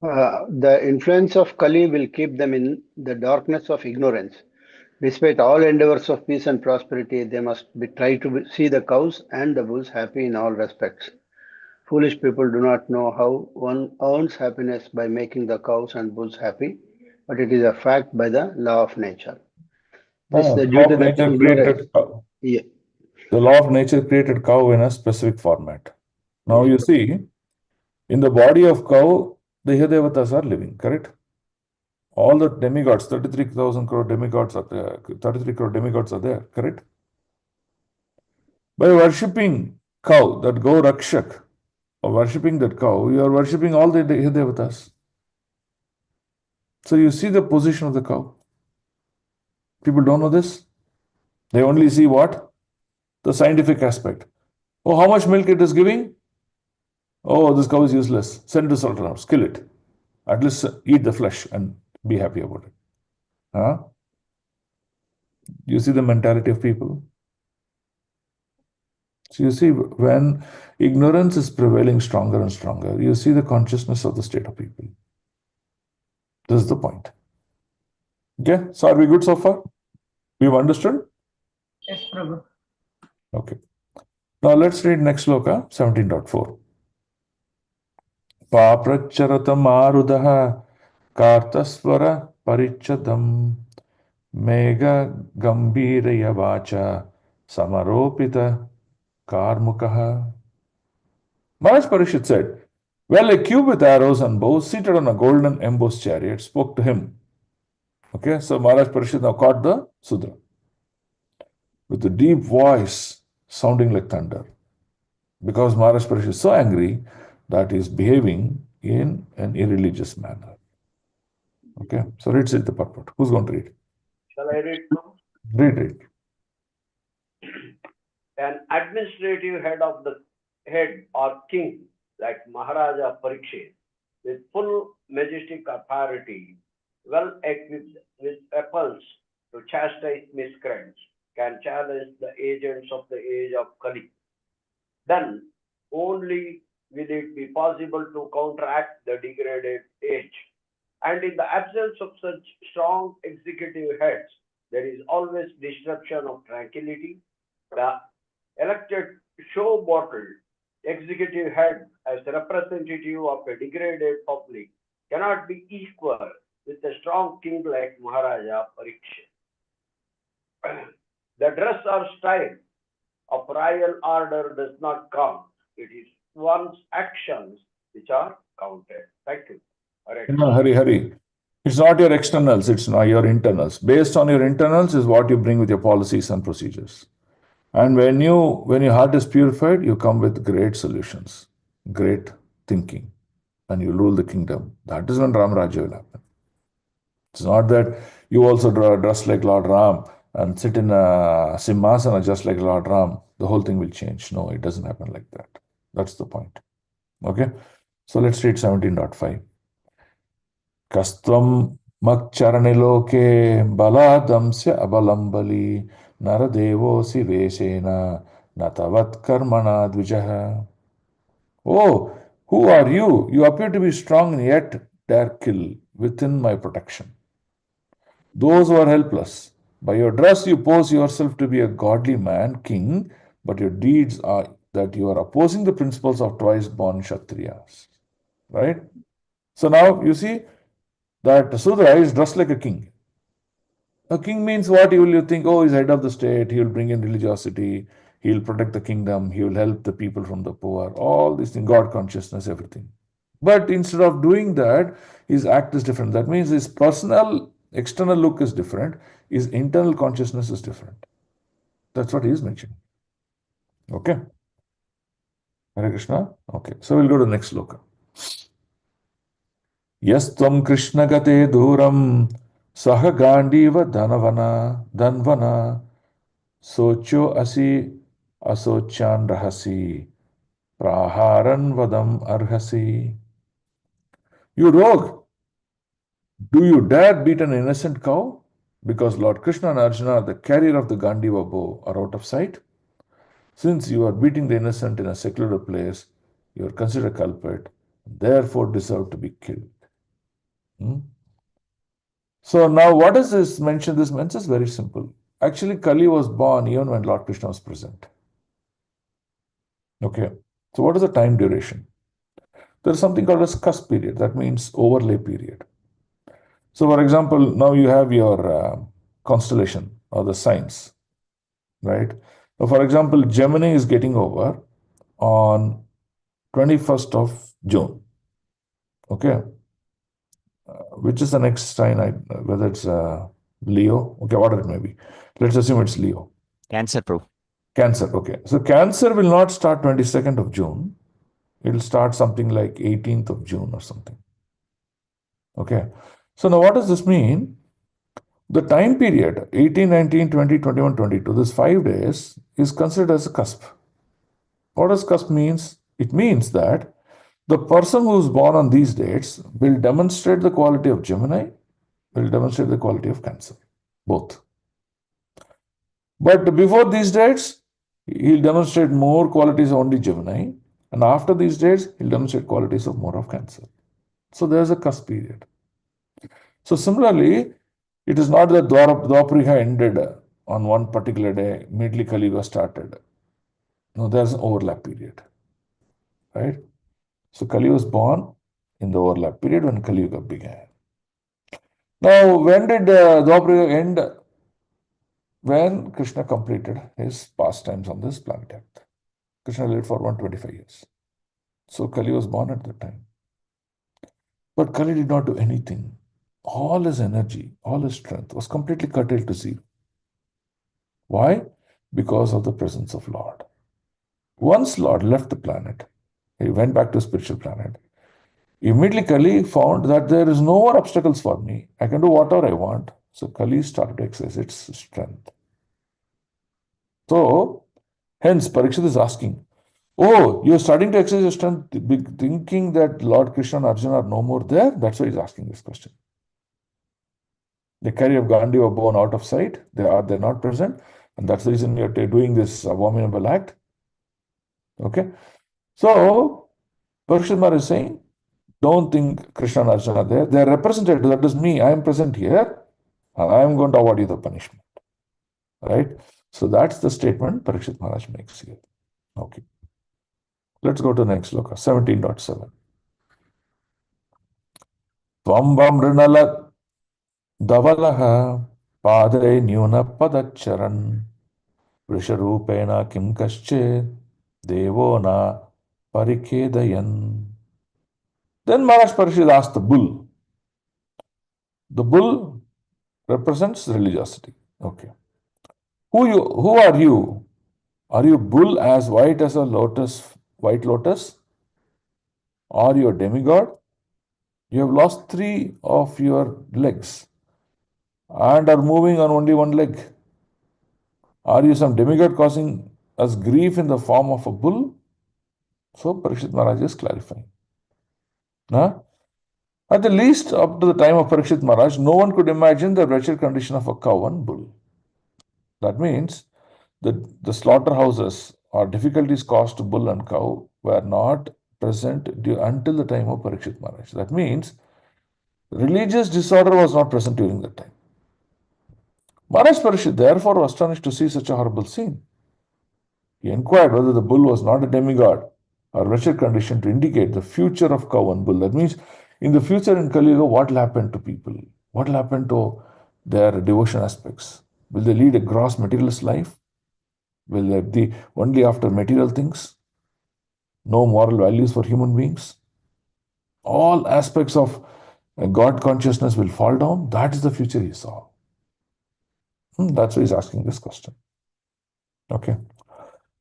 [SPEAKER 4] The influence of Kali will keep them in the darkness of ignorance. Despite all endeavors of peace and prosperity, they must try to see the cows and the bulls happy in all respects. Foolish people do not know how one earns happiness by making the cows and bulls happy, but it is a fact by the law of nature. This
[SPEAKER 2] The
[SPEAKER 4] due
[SPEAKER 2] law
[SPEAKER 4] to
[SPEAKER 2] of
[SPEAKER 4] that
[SPEAKER 2] nature
[SPEAKER 4] ignorance.
[SPEAKER 2] created cow.
[SPEAKER 4] Yeah.
[SPEAKER 2] The law of nature created cow in a specific format. Now
[SPEAKER 4] Yes.
[SPEAKER 2] you see, in the body of cow, the Devatas are living, correct? All the demigods, 33,000 crore demigods are there, 33 crore demigods are there, correct? By worshipping cow, that go Rakshak, or worshipping that cow, you are worshipping all the Devatas. So you see the position of the cow. People don't know this. They only see what? The scientific aspect. Oh, how much milk it is giving? Oh, this cow is useless. Send to slaughterhouse, kill it. At least eat the flesh and be happy about it. Huh? You see the mentality of people. So you see, when ignorance is prevailing stronger and stronger, you see the consciousness of the state of people. This is the point. Okay, so are we good so far? We've understood?
[SPEAKER 7] Yes, Prabhu.
[SPEAKER 2] Okay. Now let's read next sloka, 17.4. Papracharatam kartasvara parichadam mega gambhiraya vacha samaropita karmukaha. Maharaj Parishit said, well, a cube with arrows and bows seated on a golden embossed chariot spoke to him. Okay, so Maharaj Parishit now caught the Sudra with a deep voice sounding like thunder. Because Maharaj Parishit is so angry that he is behaving in an irreligious manner. Okay, so let's read the purport. Who's going to read?
[SPEAKER 10] Shall I read now?
[SPEAKER 2] Read.
[SPEAKER 10] An administrative head or king like Maharaja Parikshit, with full majestic authority, well equipped with weapons to chastise miscreants, can challenge the agents of the age of Kali. Then only will it be possible to counteract the degraded age. And in the absence of such strong executive heads, there is always disruption of tranquility. The elected show bottled executive head as representative of a degraded public cannot be equal with a strong king like Maharaja Parikshit. The dress or style of royal order does not count. It is one's actions which are counted. Thank you.
[SPEAKER 2] No, Hari. It's not your externals, it's not your internals. Based on your internals is what you bring with your policies and procedures. And when your heart is purified, you come with great solutions, great thinking, and you rule the kingdom. That is when Ram Rajya will happen. It's not that you also dress like Lord Ram and sit in a simhasana just like Lord Ram. The whole thing will change. No, it doesn't happen like that. That's the point. Okay? So let's read 17.5. Kastvam makcharaniloke baladamsya abalambali naradevosi veshena natavat karmana dvijaha. Oh, who are you? You appear to be strong and yet dare kill within my protection those who are helpless. By your dress, you pose yourself to be a godly man, king, but your deeds are that you are opposing the principles of twice born Kshatriyas. Right? So now you see that Sudra is dressed like a king. A king means what? You will think, oh, he's head of the state, he will bring in religiosity, he will protect the kingdom, he will help the people from the poor, all these things, God consciousness, everything. But instead of doing that, his act is different. That means his personal external look is different, his internal consciousness is different. That's what he is mentioning. Okay. Hare Krishna. Okay. So we'll go to the next sloka. Yastvam Krishna gate dhuram saha gandiva dhanvana socho asi asochan rahasi praharan vadam arhasi. You rogue, do you dare beat an innocent cow? Because Lord Krishna and Arjuna, the carrier of the Gandiva bow, are out of sight. Since you are beating the innocent in a secluded place, you are considered a culprit, therefore deserve to be killed. So now what does this mention? This mentions very simple. Actually, Kali was born even when Lord Krishna was present. Okay. So what is the time duration? There is something called as cusp period. That means overlay period. So for example, now you have your constellation or the signs, right? So for example, Gemini is getting over on 21st of June. Okay. Which is the next sign, whether it's Leo, okay, whatever it may be. Let's assume it's Leo.
[SPEAKER 6] Cancer, Prabhu.
[SPEAKER 2] Cancer, okay. So Cancer will not start 22nd of June. It will start something like 18th of June or something. Okay. So now what does this mean? The time period 18, 19, 20, 21, 22, this 5 days is considered as a cusp. What does cusp means? It means that the person who is born on these dates will demonstrate the quality of Gemini, will demonstrate the quality of Cancer, both. But before these dates, he'll demonstrate more qualities of only Gemini, and after these dates, he'll demonstrate qualities of more of Cancer. So there's a cusp period. So similarly, it is not that Dwapariha ended on one particular day, immediately Kali Yuga started. No, there's an overlap period, right? So Kali was born in the overlap period when Kali Yuga began. Now, when did Dwapariha end? When Krishna completed his pastimes on this planet Earth. Krishna lived for 125 years. So Kali was born at that time. But Kali did not do anything. All his energy, all his strength was completely curtailed to zero. Why? Because of the presence of Lord. Once Lord left the planet, he went back to a spiritual planet. Immediately Kali found that there is no more obstacles for me. I can do whatever I want. So Kali started to exercise its strength. So, hence Parikshit is asking, oh, you're starting to exercise your strength, thinking that Lord Krishna and Arjuna are no more there? That's why he's asking this question. The carrier of Gandhi were born out of sight. They're not present. And that's the reason you're doing this abominable act. Okay. So, Parikshit Maharaj is saying, don't think Krishna and Arjuna are there. They're represented. That is me. I am present here. And I am going to award you the punishment. Right? So that's the statement Parikshit Maharaj makes here. Okay. Let's go to the next sloka, 17.7. Tvambam rinala davalaha padre nyuna padacharan vrisharupena kim kasche devo na parikedayan. Then Maharaj Parikshit asked the bull. The bull represents religiosity. Okay. Who are you? Are you bull as white as a lotus, white lotus? Are you a demigod? You have lost 3 of your legs and are moving on only one leg. Are you some demigod causing us grief in the form of a bull? So Parikshit Maharaj is clarifying. At the least, up to the time of Parikshit Maharaj, no one could imagine the wretched condition of a cow and bull. That means the slaughterhouses or difficulties caused to bull and cow were not present until the time of Parikshit Maharaj. That means religious disorder was not present during that time. Maharaj Parikshit therefore was astonished to see such a horrible scene. He inquired whether the bull was not a demigod or wretched condition to indicate the future of cow and bull. That means in the future in Kali Yuga, what will happen to people? What will happen to their devotion aspects? Will they lead a gross materialist life? Will they be only after material things? No moral values for human beings? All aspects of God consciousness will fall down. That is the future he saw. That's why he's asking this question. Okay,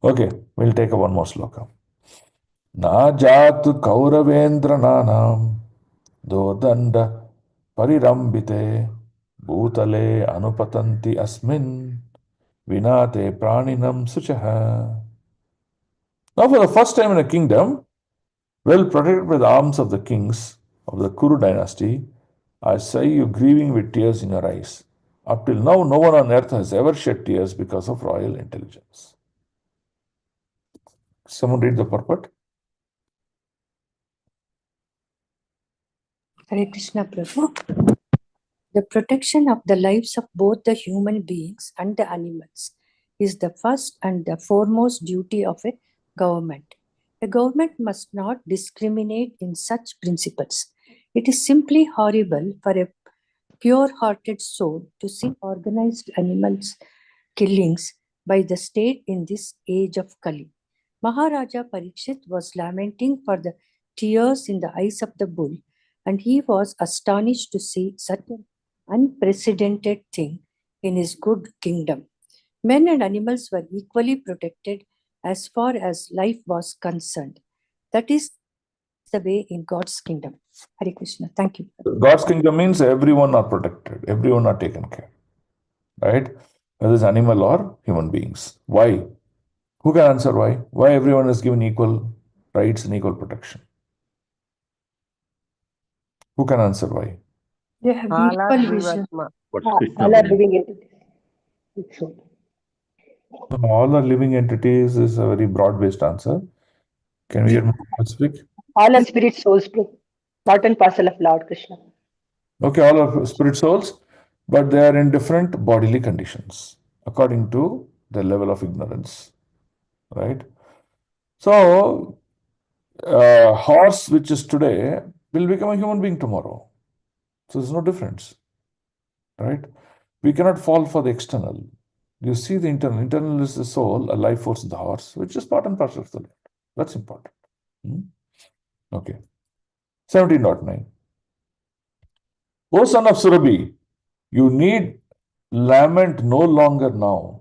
[SPEAKER 2] we'll take one more sloka. Na jatu kauravendra nanam dodanda parirambite bhutale anupatanti asmin vinate praninam suchaha. Now for the first time in a kingdom, well protected by the arms of the kings of the Kuru dynasty, I saw you grieving with tears in your eyes. Up till now, no one on earth has ever shed tears because of royal intelligence. Someone read the purport?
[SPEAKER 5] Hare Krishna Prabhu. The protection of the lives of both the human beings and the animals is the first and the foremost duty of a government. A government must not discriminate in such principles. It is simply horrible for a pure-hearted soul to see organized animals killings by the state in this age of Kali. Maharaja Parikshit was lamenting for the tears in the eyes of the bull, and he was astonished to see such an unprecedented thing in his good kingdom. Men and animals were equally protected as far as life was concerned. That is the way in God's kingdom. Hare Krishna. Thank you.
[SPEAKER 2] God's kingdom means everyone are protected, everyone are taken care. Right? Whether it's animal or human beings. Why? Who can answer why? Why everyone is given equal rights and equal protection? Who can answer why?
[SPEAKER 5] They have
[SPEAKER 8] All are
[SPEAKER 5] equal vision.
[SPEAKER 8] Jivatma.
[SPEAKER 6] What's Krishna
[SPEAKER 9] All are
[SPEAKER 6] mean?
[SPEAKER 9] living entities. So,
[SPEAKER 2] All are living entities is a very broad-based answer. Can we get more specific?
[SPEAKER 9] all are spirit souls, part and parcel of Lord Krishna.
[SPEAKER 2] Okay, all are spirit souls, but they are in different bodily conditions according to the level of ignorance. Right? So, a horse which is today will become a human being tomorrow. So there's no difference. Right? We cannot fall for the external. You see the internal. Internal is the soul, a life force of the horse, which is part and parcel of the Lord. That's important. Okay. 17.9. O son of Surabhi, you need lament no longer now.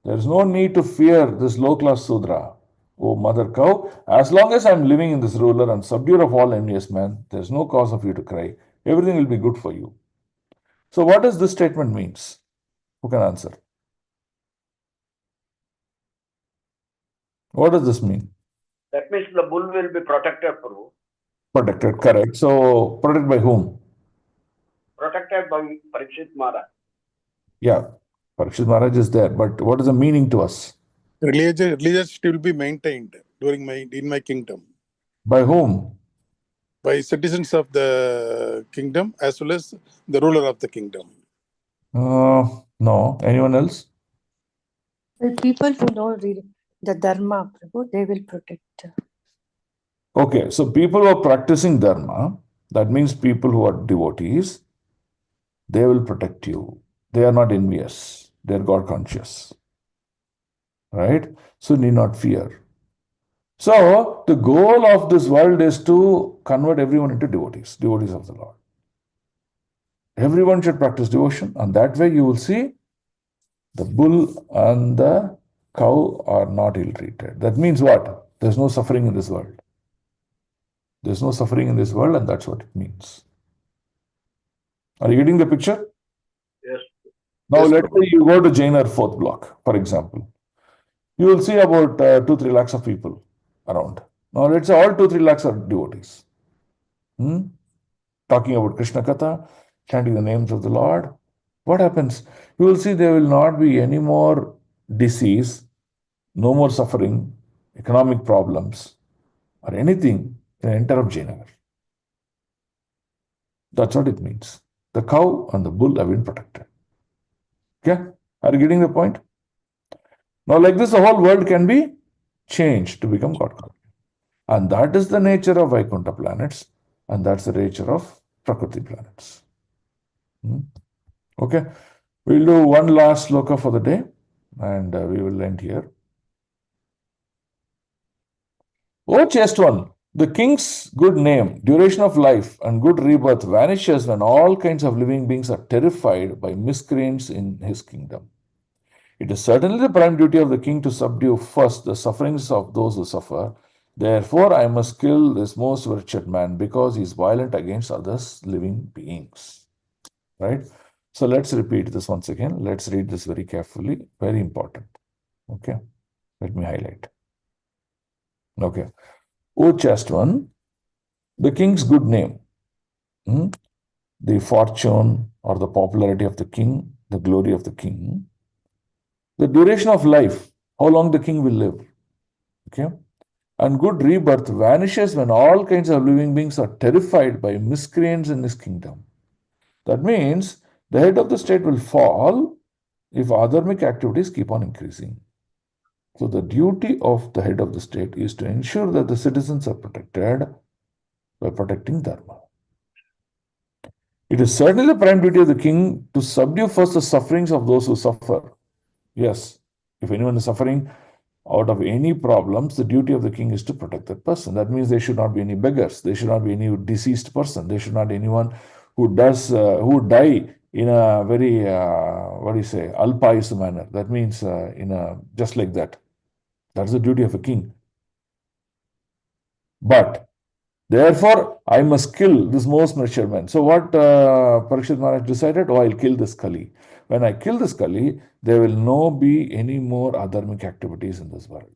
[SPEAKER 2] There is no need to fear this low-class Sudra. O mother cow, as long as I am living in this ruler and subduer of all envious men, there is no cause of you to cry. Everything will be good for you. So what does this statement means? Who can answer? What does this mean?
[SPEAKER 10] That means the bull will be protected, Prabhu.
[SPEAKER 2] Protected, correct. So protected by whom?
[SPEAKER 10] Protected by Parikshit Maharaj.
[SPEAKER 2] Yeah, Parikshit Maharaj is there, but what is the meaning to us?
[SPEAKER 1] Religious will be maintained in my kingdom
[SPEAKER 2] By whom?
[SPEAKER 1] by citizens of the kingdom as well as the ruler of the kingdom.
[SPEAKER 2] No. Anyone else?
[SPEAKER 5] The people who know the Dharma, Prabhu, they will protect.
[SPEAKER 2] Okay, so people who are practicing Dharma, that means people who are devotees, they will protect you. They are not envious. They are God conscious. Right? So need not fear. So the goal of this world is to convert everyone into devotees of the Lord. Everyone should practice devotion, and that way you will see the bull and the cow are not ill-treated. That means what? There's no suffering in this world. There's no suffering in this world, and that's what it means. Are you getting the picture?
[SPEAKER 10] Yes.
[SPEAKER 2] Now,
[SPEAKER 1] Yes,
[SPEAKER 2] let's
[SPEAKER 1] Prabhu.
[SPEAKER 2] say you go to Jainar fourth block, for example. You will see about 2-3 lakhs of people around. Now, let's say all 2-3 lakhs are devotees. Talking about Krishna Katha, chanting the names of the Lord. What happens? You will see there will not be any more disease, no more suffering, economic problems, or anything in the entire of Jayanagar. That's what it means. The cow and the bull have been protected. Okay? Are you getting the point? Now, like this, the whole world can be changed to become God. And that is the nature of Vaikuntha planets, and that's the nature of Prakriti planets. Okay? We'll do one last sloka for the day, and we will end here. O chaste one, the king's good name, duration of life, and good rebirth vanishes when all kinds of living beings are terrified by miscreants in his kingdom. It is certainly the prime duty of the king to subdue first the sufferings of those who suffer. Therefore, I must kill this most wretched man because he is violent against others living beings. Right? So let's repeat this once again. Let's read this very carefully. Very important. Okay. Let me highlight. Okay. O chaste one, the king's good name, the fortune or the popularity of the king, the glory of the king, the duration of life, how long the king will live. Okay. And good rebirth vanishes when all kinds of living beings are terrified by miscreants in his kingdom. That means the head of the state will fall if adharmic activities keep on increasing. So the duty of the head of the state is to ensure that the citizens are protected by protecting dharma. It is certainly the prime duty of the king to subdue first the sufferings of those who suffer. Yes, if anyone is suffering out of any problems, the duty of the king is to protect that person. That means there should not be any beggars. There should not be any deceased person. There should not be anyone who die in a very alpais manner. That means just like that. That's the duty of a king. But therefore, I must kill this most wretched man. So what Parikshit Maharaj decided? Oh, I'll kill this Kali. When I kill this Kali, there will not be any more adharmic activities in this world.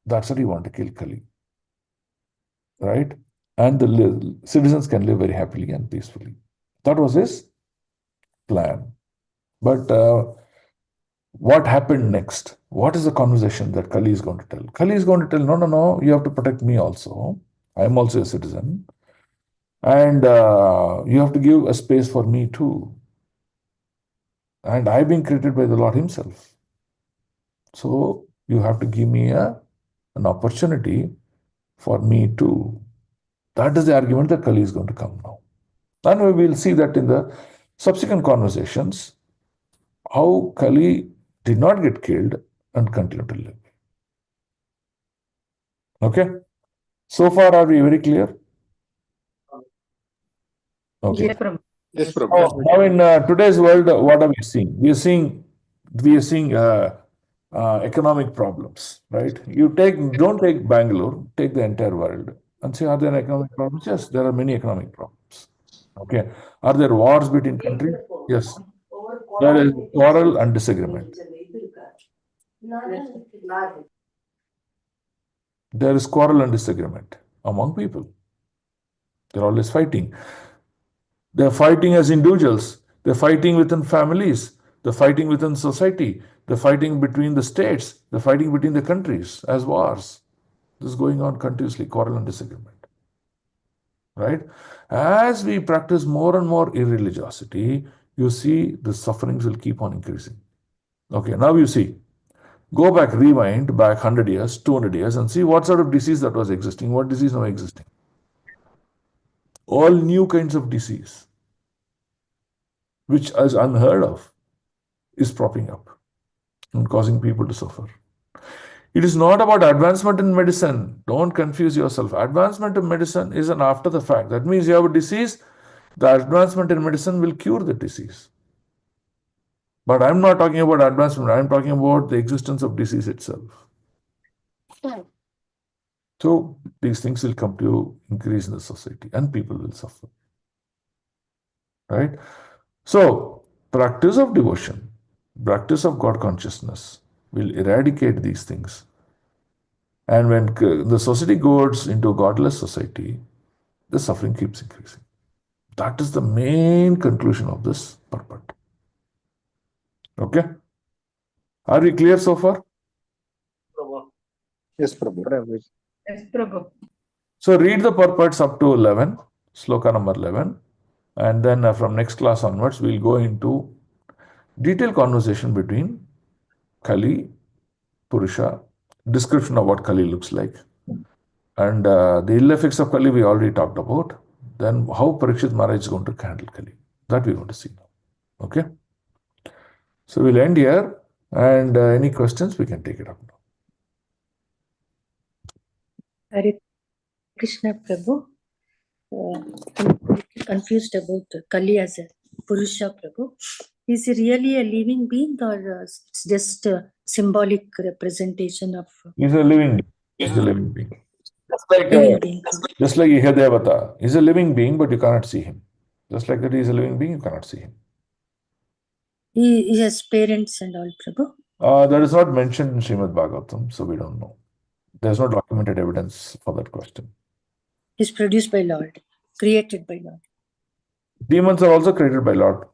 [SPEAKER 2] That's what he wanted to kill Kali. Right? And the citizens can live very happily and peacefully. That was his plan. But what happened next? What is the conversation that Kali is going to tell? Kali is going to tell, no, you have to protect me also. I am also a citizen. And you have to give a space for me too. And I've been created by the Lord Himself. So you have to give me an opportunity for me too. That is the argument that Kali is going to come now. And we will see that in the subsequent conversations, how Kali did not get killed and continued to live. Okay? So far, are we very clear? Okay.
[SPEAKER 7] Yes, Prabhu.
[SPEAKER 1] Yes, Prabhu.
[SPEAKER 2] Now in today's world, what are we seeing? We are seeing economic problems, right? Don't take Bangalore, take the entire world and say, are there economic problems? Yes, there are many economic problems. Okay. Are there wars between countries? Yes. There is quarrel and disagreement. There is quarrel and disagreement among people. They're always fighting. They're fighting as individuals. They're fighting within families. They're fighting within society. They're fighting between the states. They're fighting between the countries as wars. This is going on continuously, quarrel and disagreement. Right? As we practice more and more irreligiosity, you see the sufferings will keep on increasing. Okay, now you see. Go back, rewind back 100 years, 200 years, and see what sort of disease that was existing, what disease now existing. All new kinds of disease, which is unheard of, is propping up and causing people to suffer. It is not about advancement in medicine. Don't confuse yourself. Advancement in medicine is an after the fact. That means you have a disease, the advancement in medicine will cure the disease. But I'm not talking about advancement, I'm talking about the existence of disease itself. So these things will come to increase in the society and people will suffer. Right? So, practice of devotion, practice of God consciousness will eradicate these things. And when the society goes into a godless society, the suffering keeps increasing. That is the main conclusion of this purport. Okay? Are we clear so far?
[SPEAKER 10] Prabhu.
[SPEAKER 1] Yes, Prabhu.
[SPEAKER 7] Yes, Prabhu.
[SPEAKER 2] So read the purports up to 11, sloka number 11, and then from next class onwards, we'll go into detailed conversation between Kali, Purusha, description of what Kali looks like, and the ill effects of Kali we already talked about. Then how Parikshit Maharaj is going to handle Kali. That we're going to see now. Okay? So we'll end here, and any questions, we can take it up now.
[SPEAKER 5] Hare Krishna Prabhu. I'm confused about Kali as a Purusha Prabhu. Is he really a living being or it's just a symbolic representation of
[SPEAKER 2] He's a living being. He's a living being.
[SPEAKER 5] living being?
[SPEAKER 2] Just like Ihadevata. He's a living being, but you cannot see him. Just like that, he is a living being, you cannot see him.
[SPEAKER 5] He has parents and all, Prabhu.
[SPEAKER 2] That is not mentioned in Srimad Bhagavatam, so we don't know. There's no documented evidence for that question.
[SPEAKER 5] He's produced by Lord, created by Lord.
[SPEAKER 2] Demons are also created by Lord.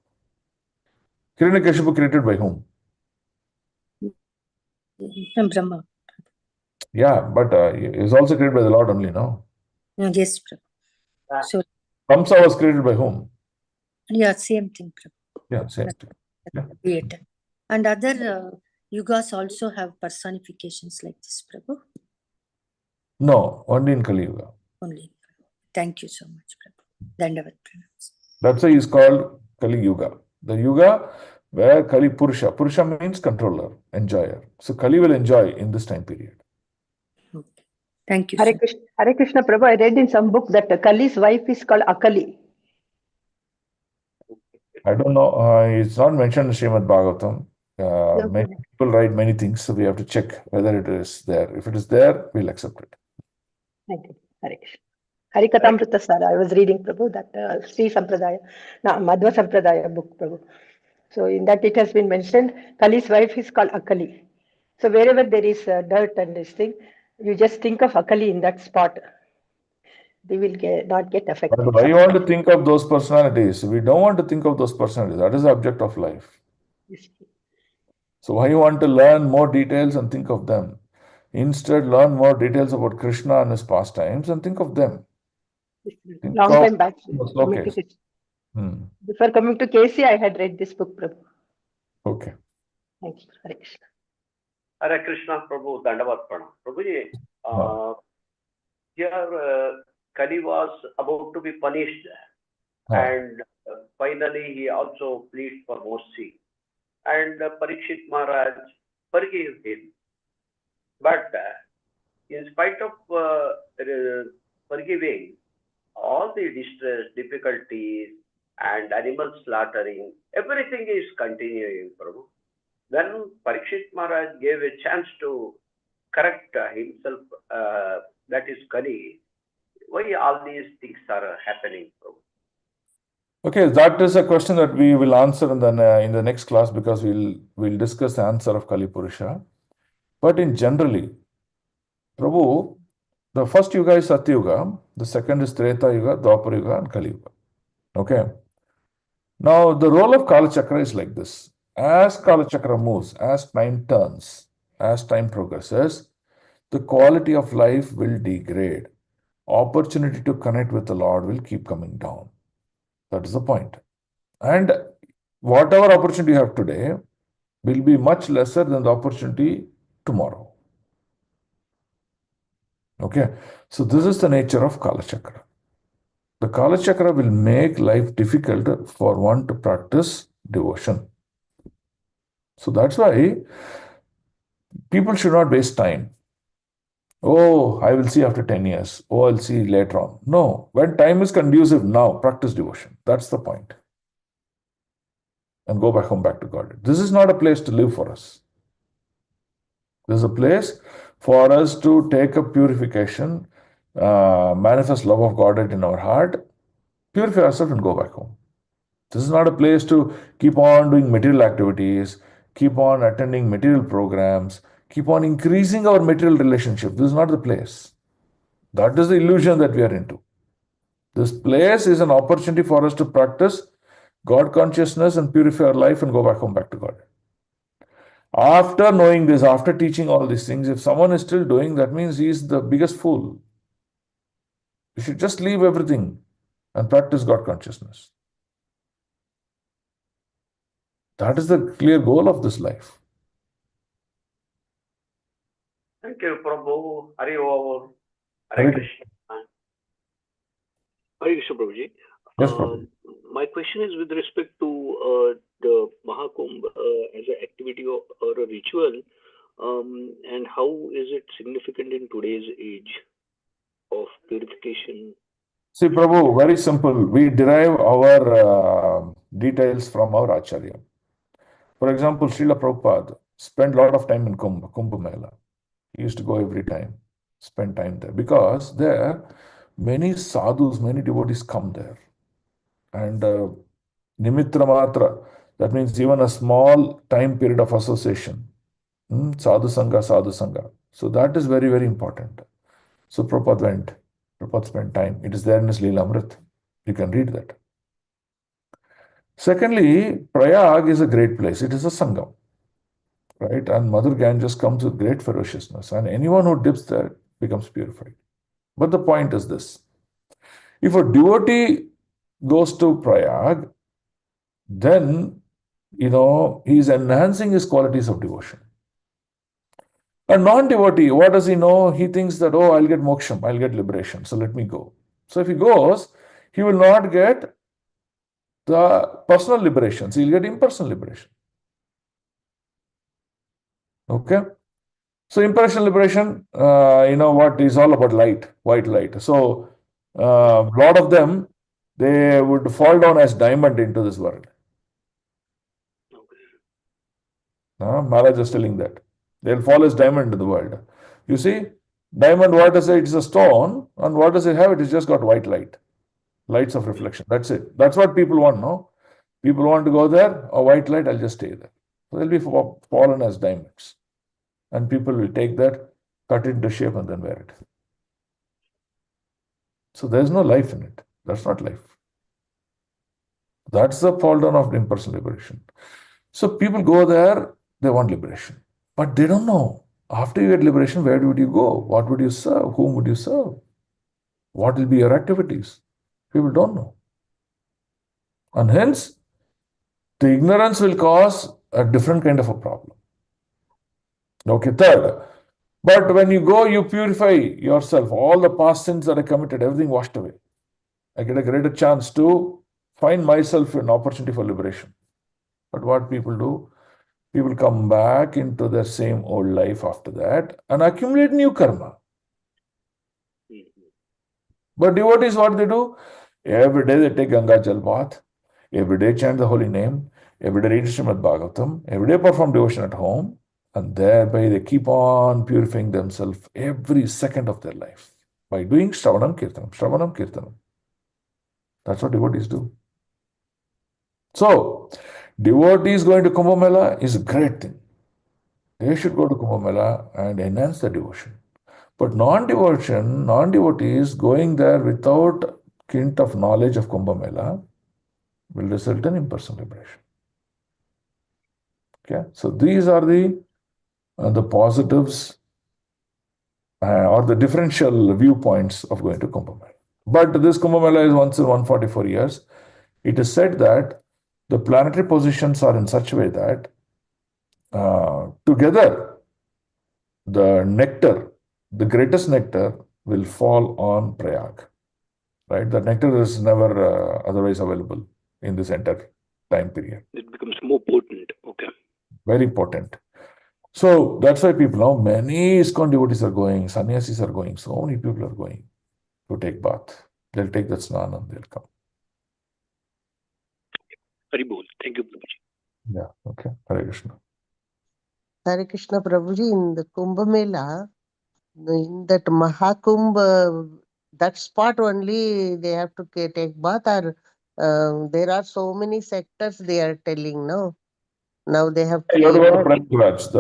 [SPEAKER 2] Hiranyakashipu created by whom?
[SPEAKER 5] From Brahma.
[SPEAKER 2] Yeah, but he is also created by the Lord only, no?
[SPEAKER 5] Yes, Prabhu. So,
[SPEAKER 2] Kamsa was created by whom?
[SPEAKER 5] yeah, same thing, Prabhu.
[SPEAKER 2] Yeah, same thing. Yeah.
[SPEAKER 5] Creator. And other yugas also have personifications like this, Prabhu.
[SPEAKER 2] No, only in Kali Yuga.
[SPEAKER 5] Only. Thank you so much, Prabhu. Dandavat pranams.
[SPEAKER 2] That's why he's called Kali Yuga. The Yuga where Kali Purusha. Purusha means controller, enjoyer. So Kali will enjoy in this time period.
[SPEAKER 5] Okay. Thank you.
[SPEAKER 9] Hare Krishna, Hare Krishna Prabhu, I read in some book that Kali's wife is called Akali.
[SPEAKER 2] I don't know. It's not mentioned in Srimad Bhagavatam. Many people write many things, so we have to check whether it is there. If it is there, we'll accept it.
[SPEAKER 9] Thank you. Hare Krishna. Harikatamrita Sara, I was reading, Prabhu, that Sri Sampradaya, Madhva Sampradaya book, Prabhu. So in that it has been mentioned, Kali's wife is called Akali. So wherever there is dirt and this thing, you just think of Akali in that spot. They will not get affected.
[SPEAKER 2] But why you want to think of those personalities? We don't want to think of those personalities. That is the object of life.
[SPEAKER 9] Yes.
[SPEAKER 2] So why you want to learn more details and think of them? Instead, learn more details about Krishna and his pastimes and think of them.
[SPEAKER 9] Long time back.
[SPEAKER 2] Okay.
[SPEAKER 9] Before coming to KC, I had read this book, Prabhu.
[SPEAKER 2] Okay.
[SPEAKER 9] Thank you. Hare Krishna.
[SPEAKER 10] Hare Krishna, Prabhu, Dandavat Pranam. Prabhuji, here Kali was about to be punished, and finally he also pleads for mercy. And Parikshit Maharaj forgave him. But in spite of forgiving, all the distress, difficulties, and animal slaughtering, everything is continuing, Prabhu. Then Parikshit Maharaj gave a chance to correct himself, that is Kali. Why all these things are happening, Prabhu?
[SPEAKER 2] Okay, that is a question that we will answer in the next class, because we'll discuss the answer of Kali Purusha. But in generally, Prabhu, the first yuga is Satya Yuga, the second is Treta Yuga, Dwapara Yuga, and Kali Yuga. Okay. Now, the role of Kala Chakra is like this. As Kala Chakra moves, as time turns, as time progresses, the quality of life will degrade. Opportunity to connect with the Lord will keep coming down. That is the point. And whatever opportunity you have today will be much lesser than the opportunity tomorrow. Okay. So this is the nature of Kala Chakra. The Kala Chakra will make life difficult for one to practice devotion. So that's why people should not waste time. Oh, I will see after 10 years. Oh, I'll see later on. No, when time is conducive now, practice devotion. That's the point. and go back home, back to God. This is not a place to live for us. This is a place for us to take up purification, manifest love of Godhead in our heart, purify ourselves and go back home. This is not a place to keep on doing material activities, keep on attending material programs, keep on increasing our material relationship. This is not the place. That is the illusion that we are into. This place is an opportunity for us to practice God consciousness and purify our life and go back home, back to God. After knowing this, after teaching all these things, if someone is still doing, that means he is the biggest fool. You should just leave everything and practice God consciousness. That is the clear goal of this life.
[SPEAKER 10] Thank you, Prabhu. Hari Om.
[SPEAKER 2] Hare
[SPEAKER 10] Hare
[SPEAKER 2] Krishna.
[SPEAKER 10] Krishna.
[SPEAKER 3] Hare Krishna, Prabhuji.
[SPEAKER 2] Yes, Prabhu.
[SPEAKER 3] My question is with respect to the Mahakumbh as an activity or a ritual, and how is it significant in today's age of purification?
[SPEAKER 2] See, Prabhu, very simple. We derive our details from our Acharya. For example, Srila Prabhupada spent a lot of time in Kumbh Mela. He used to go every time, spend time there, because there many sadhus, many devotees come there. And Nimitra Matra, that means even a small time period of association. Sadhu Sangha, Sadhu Sangha. So that is very, very important. So Prabhupada went. Prabhupada spent time. It is there in his Leela Amrit. You can read that. Secondly, Prayag is a great place. It is a Sangam, right? And Mother Ganges comes with great ferociousness. And anyone who dips there becomes purified. But the point is this. If a devotee goes to Prayag, then, he is enhancing his qualities of devotion. A non-devotee, what does he know? He thinks that, oh, I'll get moksham, I'll get liberation, so let me go. So if he goes, he will not get the personal liberations, he'll get impersonal liberation. Okay? So impersonal liberation, what is all about light, white light. So a lot of them, they would fall down as diamond into this world. Maharaj is telling that. They'll fall as diamond in the world. You see, diamond, what does it? It's a stone, and what does it have? It has just got white light, lights of reflection. That's it. That's what people want, no? People want to go there, a white light, I'll just stay there. So they'll be fallen as diamonds. And people will take that, cut it into shape, and then wear it. So there's no life in it. That's not life. That's the fall down of impersonal liberation. So people go there, they want liberation. But they don't know. After you get liberation, where would you go? What would you serve? Whom would you serve? What will be your activities? People don't know. And hence, the ignorance will cause a different kind of a problem. Okay, third. But when you go, you purify yourself. All the past sins that I committed, everything washed away. I get a greater chance to find myself an opportunity for liberation. But what people do? People come back into their same old life after that and accumulate new karma. But devotees, what they do? Every day they take Ganga Jal bath, every day chant the holy name, every day read Srimad Bhagavatam, every day perform devotion at home, and thereby they keep on purifying themselves every second of their life by doing Shravanam Kirtanam, Shravanam Kirtanam. That's what devotees do. So, devotees going to Kumbh Mela is a great thing. They should go to Kumbh Mela and enhance their devotion. But non-devotees going there without hint of knowledge of Kumbh Mela will result in impersonal liberation. Okay, so these are the positives or the differential viewpoints of going to Kumbh Mela. But this Kumbh Mela is once in 144 years. It is said that the planetary positions are in such a way that together the nectar, the greatest nectar, will fall on Prayag. Right? The nectar is never otherwise available in this entire time period.
[SPEAKER 3] It becomes more potent. Okay.
[SPEAKER 2] Very potent. So that's why people now, many ISKCON devotees are going, sannyasis are going, so many people are going to take bath. They'll take that snan and they'll come.
[SPEAKER 3] Hari Bol. Thank you, Prabhuji.
[SPEAKER 2] Yeah, okay. Hare Krishna.
[SPEAKER 8] Hare Krishna Prabhuji, in the Kumbh Mela, in that Mahakumbh, that spot only they have to take bath, or there are so many sectors they are telling now. Now they have
[SPEAKER 2] You have to go to
[SPEAKER 8] created.
[SPEAKER 2] Prayagraj,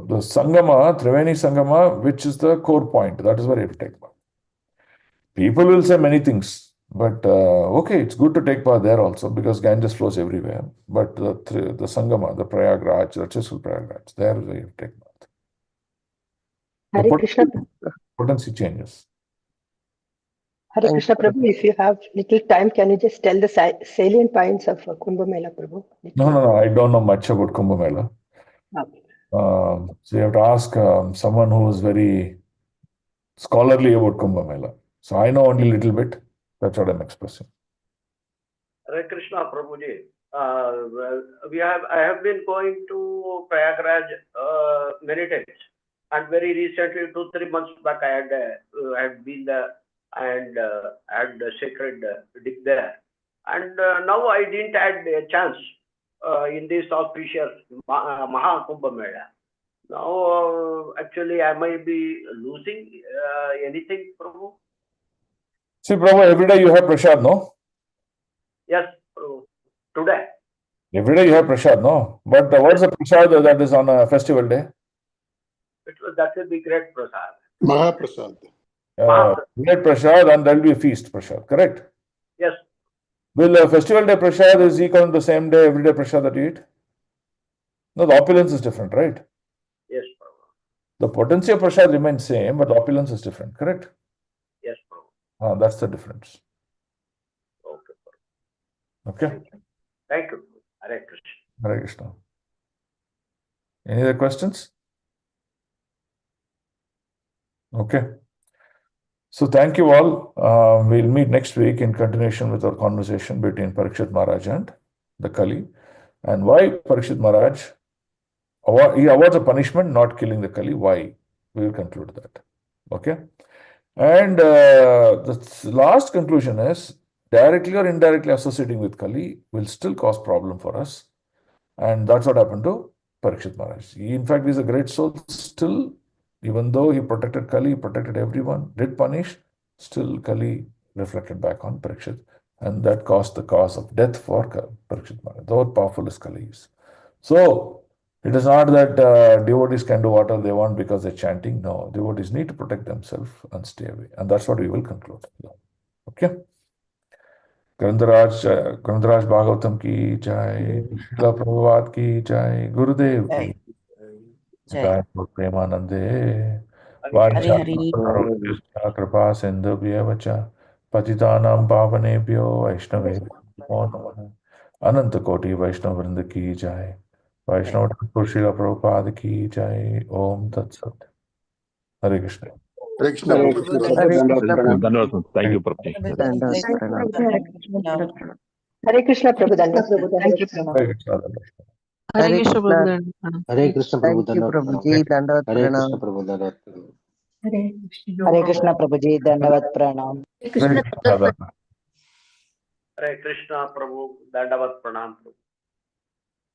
[SPEAKER 2] the Sangama, Triveni Sangama, which is the core point. That is where you have to take bath. People will say many things, but okay, it's good to take bath there also because Ganges flows everywhere. But the Sangama, the Prayagraj, the Chisel Prayagraj, there is where you have to take bath. The
[SPEAKER 9] Hare Krishna.
[SPEAKER 2] potency changes.
[SPEAKER 9] Hare Krishna Prabhu, if you have little time, can you just tell the salient points of Kumbh Mela, Prabhu?
[SPEAKER 2] No, I don't know much about Kumbh Mela.
[SPEAKER 9] Okay.
[SPEAKER 2] So you have to ask someone who is very scholarly about Kumbh Mela. So I know only a little bit. That's what I'm expressing.
[SPEAKER 10] Hare Krishna Prabhuji. I have been going to Prayagraj many times, and very recently, 2-3 months back, I had been there and had the sacred dip there. And now I didn't had a chance in this auspicious Mahakumbh Mela. Now, actually, I might be losing anything, Prabhu.
[SPEAKER 2] See, Prabhu, every day you have prasad, no?
[SPEAKER 10] Yes, Prabhu. Today.
[SPEAKER 2] Every day you have prasad, no? But what's the prasad that is on a festival day?
[SPEAKER 10] That will be great prasad.
[SPEAKER 1] Mahaprasad.
[SPEAKER 2] Great prasad, and there will be a feast prasad, correct?
[SPEAKER 10] Yes.
[SPEAKER 2] Will a festival day prasad is equal to the same day, every day prasad that you eat? No, the opulence is different, right?
[SPEAKER 10] Yes, Prabhu.
[SPEAKER 2] The potency of prasad remains same, but the opulence is different, correct?
[SPEAKER 10] Yes, Prabhu.
[SPEAKER 2] That's the difference.
[SPEAKER 10] Okay, Prabhu.
[SPEAKER 2] Okay.
[SPEAKER 10] Thank you. Hare Krishna.
[SPEAKER 2] Hare Krishna. Any other questions? Okay. So thank you all. We'll meet next week in continuation with our conversation between Parikshit Maharaj and the Kali. And why Parikshit Maharaj, he awards a punishment, not killing the Kali. Why? We will conclude that. Okay. And the last conclusion is directly or indirectly associating with Kali will still cause problem for us. And that's what happened to Parikshit Maharaj. He, in fact, is a great soul still. Even though he protected Kali, he protected everyone, did punish, still Kali reflected back on Parikshit. And that caused the cause of death for Parikshit Maharaj, though powerful as Kali is. So, it is not that devotees can do whatever they want because they're chanting. No, devotees need to protect themselves and stay away. And that's what we will conclude. Okay? ग्रंथराज Bhagavatam की जय, श्रील प्रभुपाद की जय, गुरुदेव की जय, प्रेमानंदे वाञ्छा कृपा सिन्धुभ्येव च पतितानां पावनेभ्यो वैष्णवेभ्यो नमो नमः। अनंत कोटि वैष्णव वृंद की जय, वैष्णव ठाकुर श्रील प्रभुपाद की जय। ओम तत्सत। हरे Krishna.
[SPEAKER 1] Hare Krishna.
[SPEAKER 4] Hare Krishna Prabhu.
[SPEAKER 8] Hare
[SPEAKER 4] Dandavad
[SPEAKER 8] Krishna
[SPEAKER 4] Pranam.
[SPEAKER 6] Dhanavad. Thank you, Prabhu.
[SPEAKER 8] Dandavat Pranam.
[SPEAKER 9] Hare Krishna Prabhu. Thank you, Prabhu.
[SPEAKER 2] Hare Krishna.
[SPEAKER 8] Hare Krishna.
[SPEAKER 4] Hare Krishna Prabhu.
[SPEAKER 8] Thank you,
[SPEAKER 4] Dandavad Pranam.
[SPEAKER 8] Prabhuji. Dandavat
[SPEAKER 4] Hare Krishna
[SPEAKER 8] Pranam.
[SPEAKER 4] Prabhu. Dandavad Pranam.
[SPEAKER 11] हरे कृष्ण प्रभु जी दंडवत प्रणाम।
[SPEAKER 10] Hare Krishna Prabhu. Dandavat Pranam.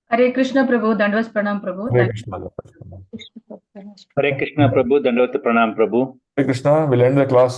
[SPEAKER 7] Hare Krishna Prabhu, Dandavas Pranam Prabhu.
[SPEAKER 2] Hare
[SPEAKER 7] Thank
[SPEAKER 2] Krishna.
[SPEAKER 6] Hare Krishna Prabhu, Dhanavad Pranam Prabhu.
[SPEAKER 2] Hare Krishna. We'll end the class.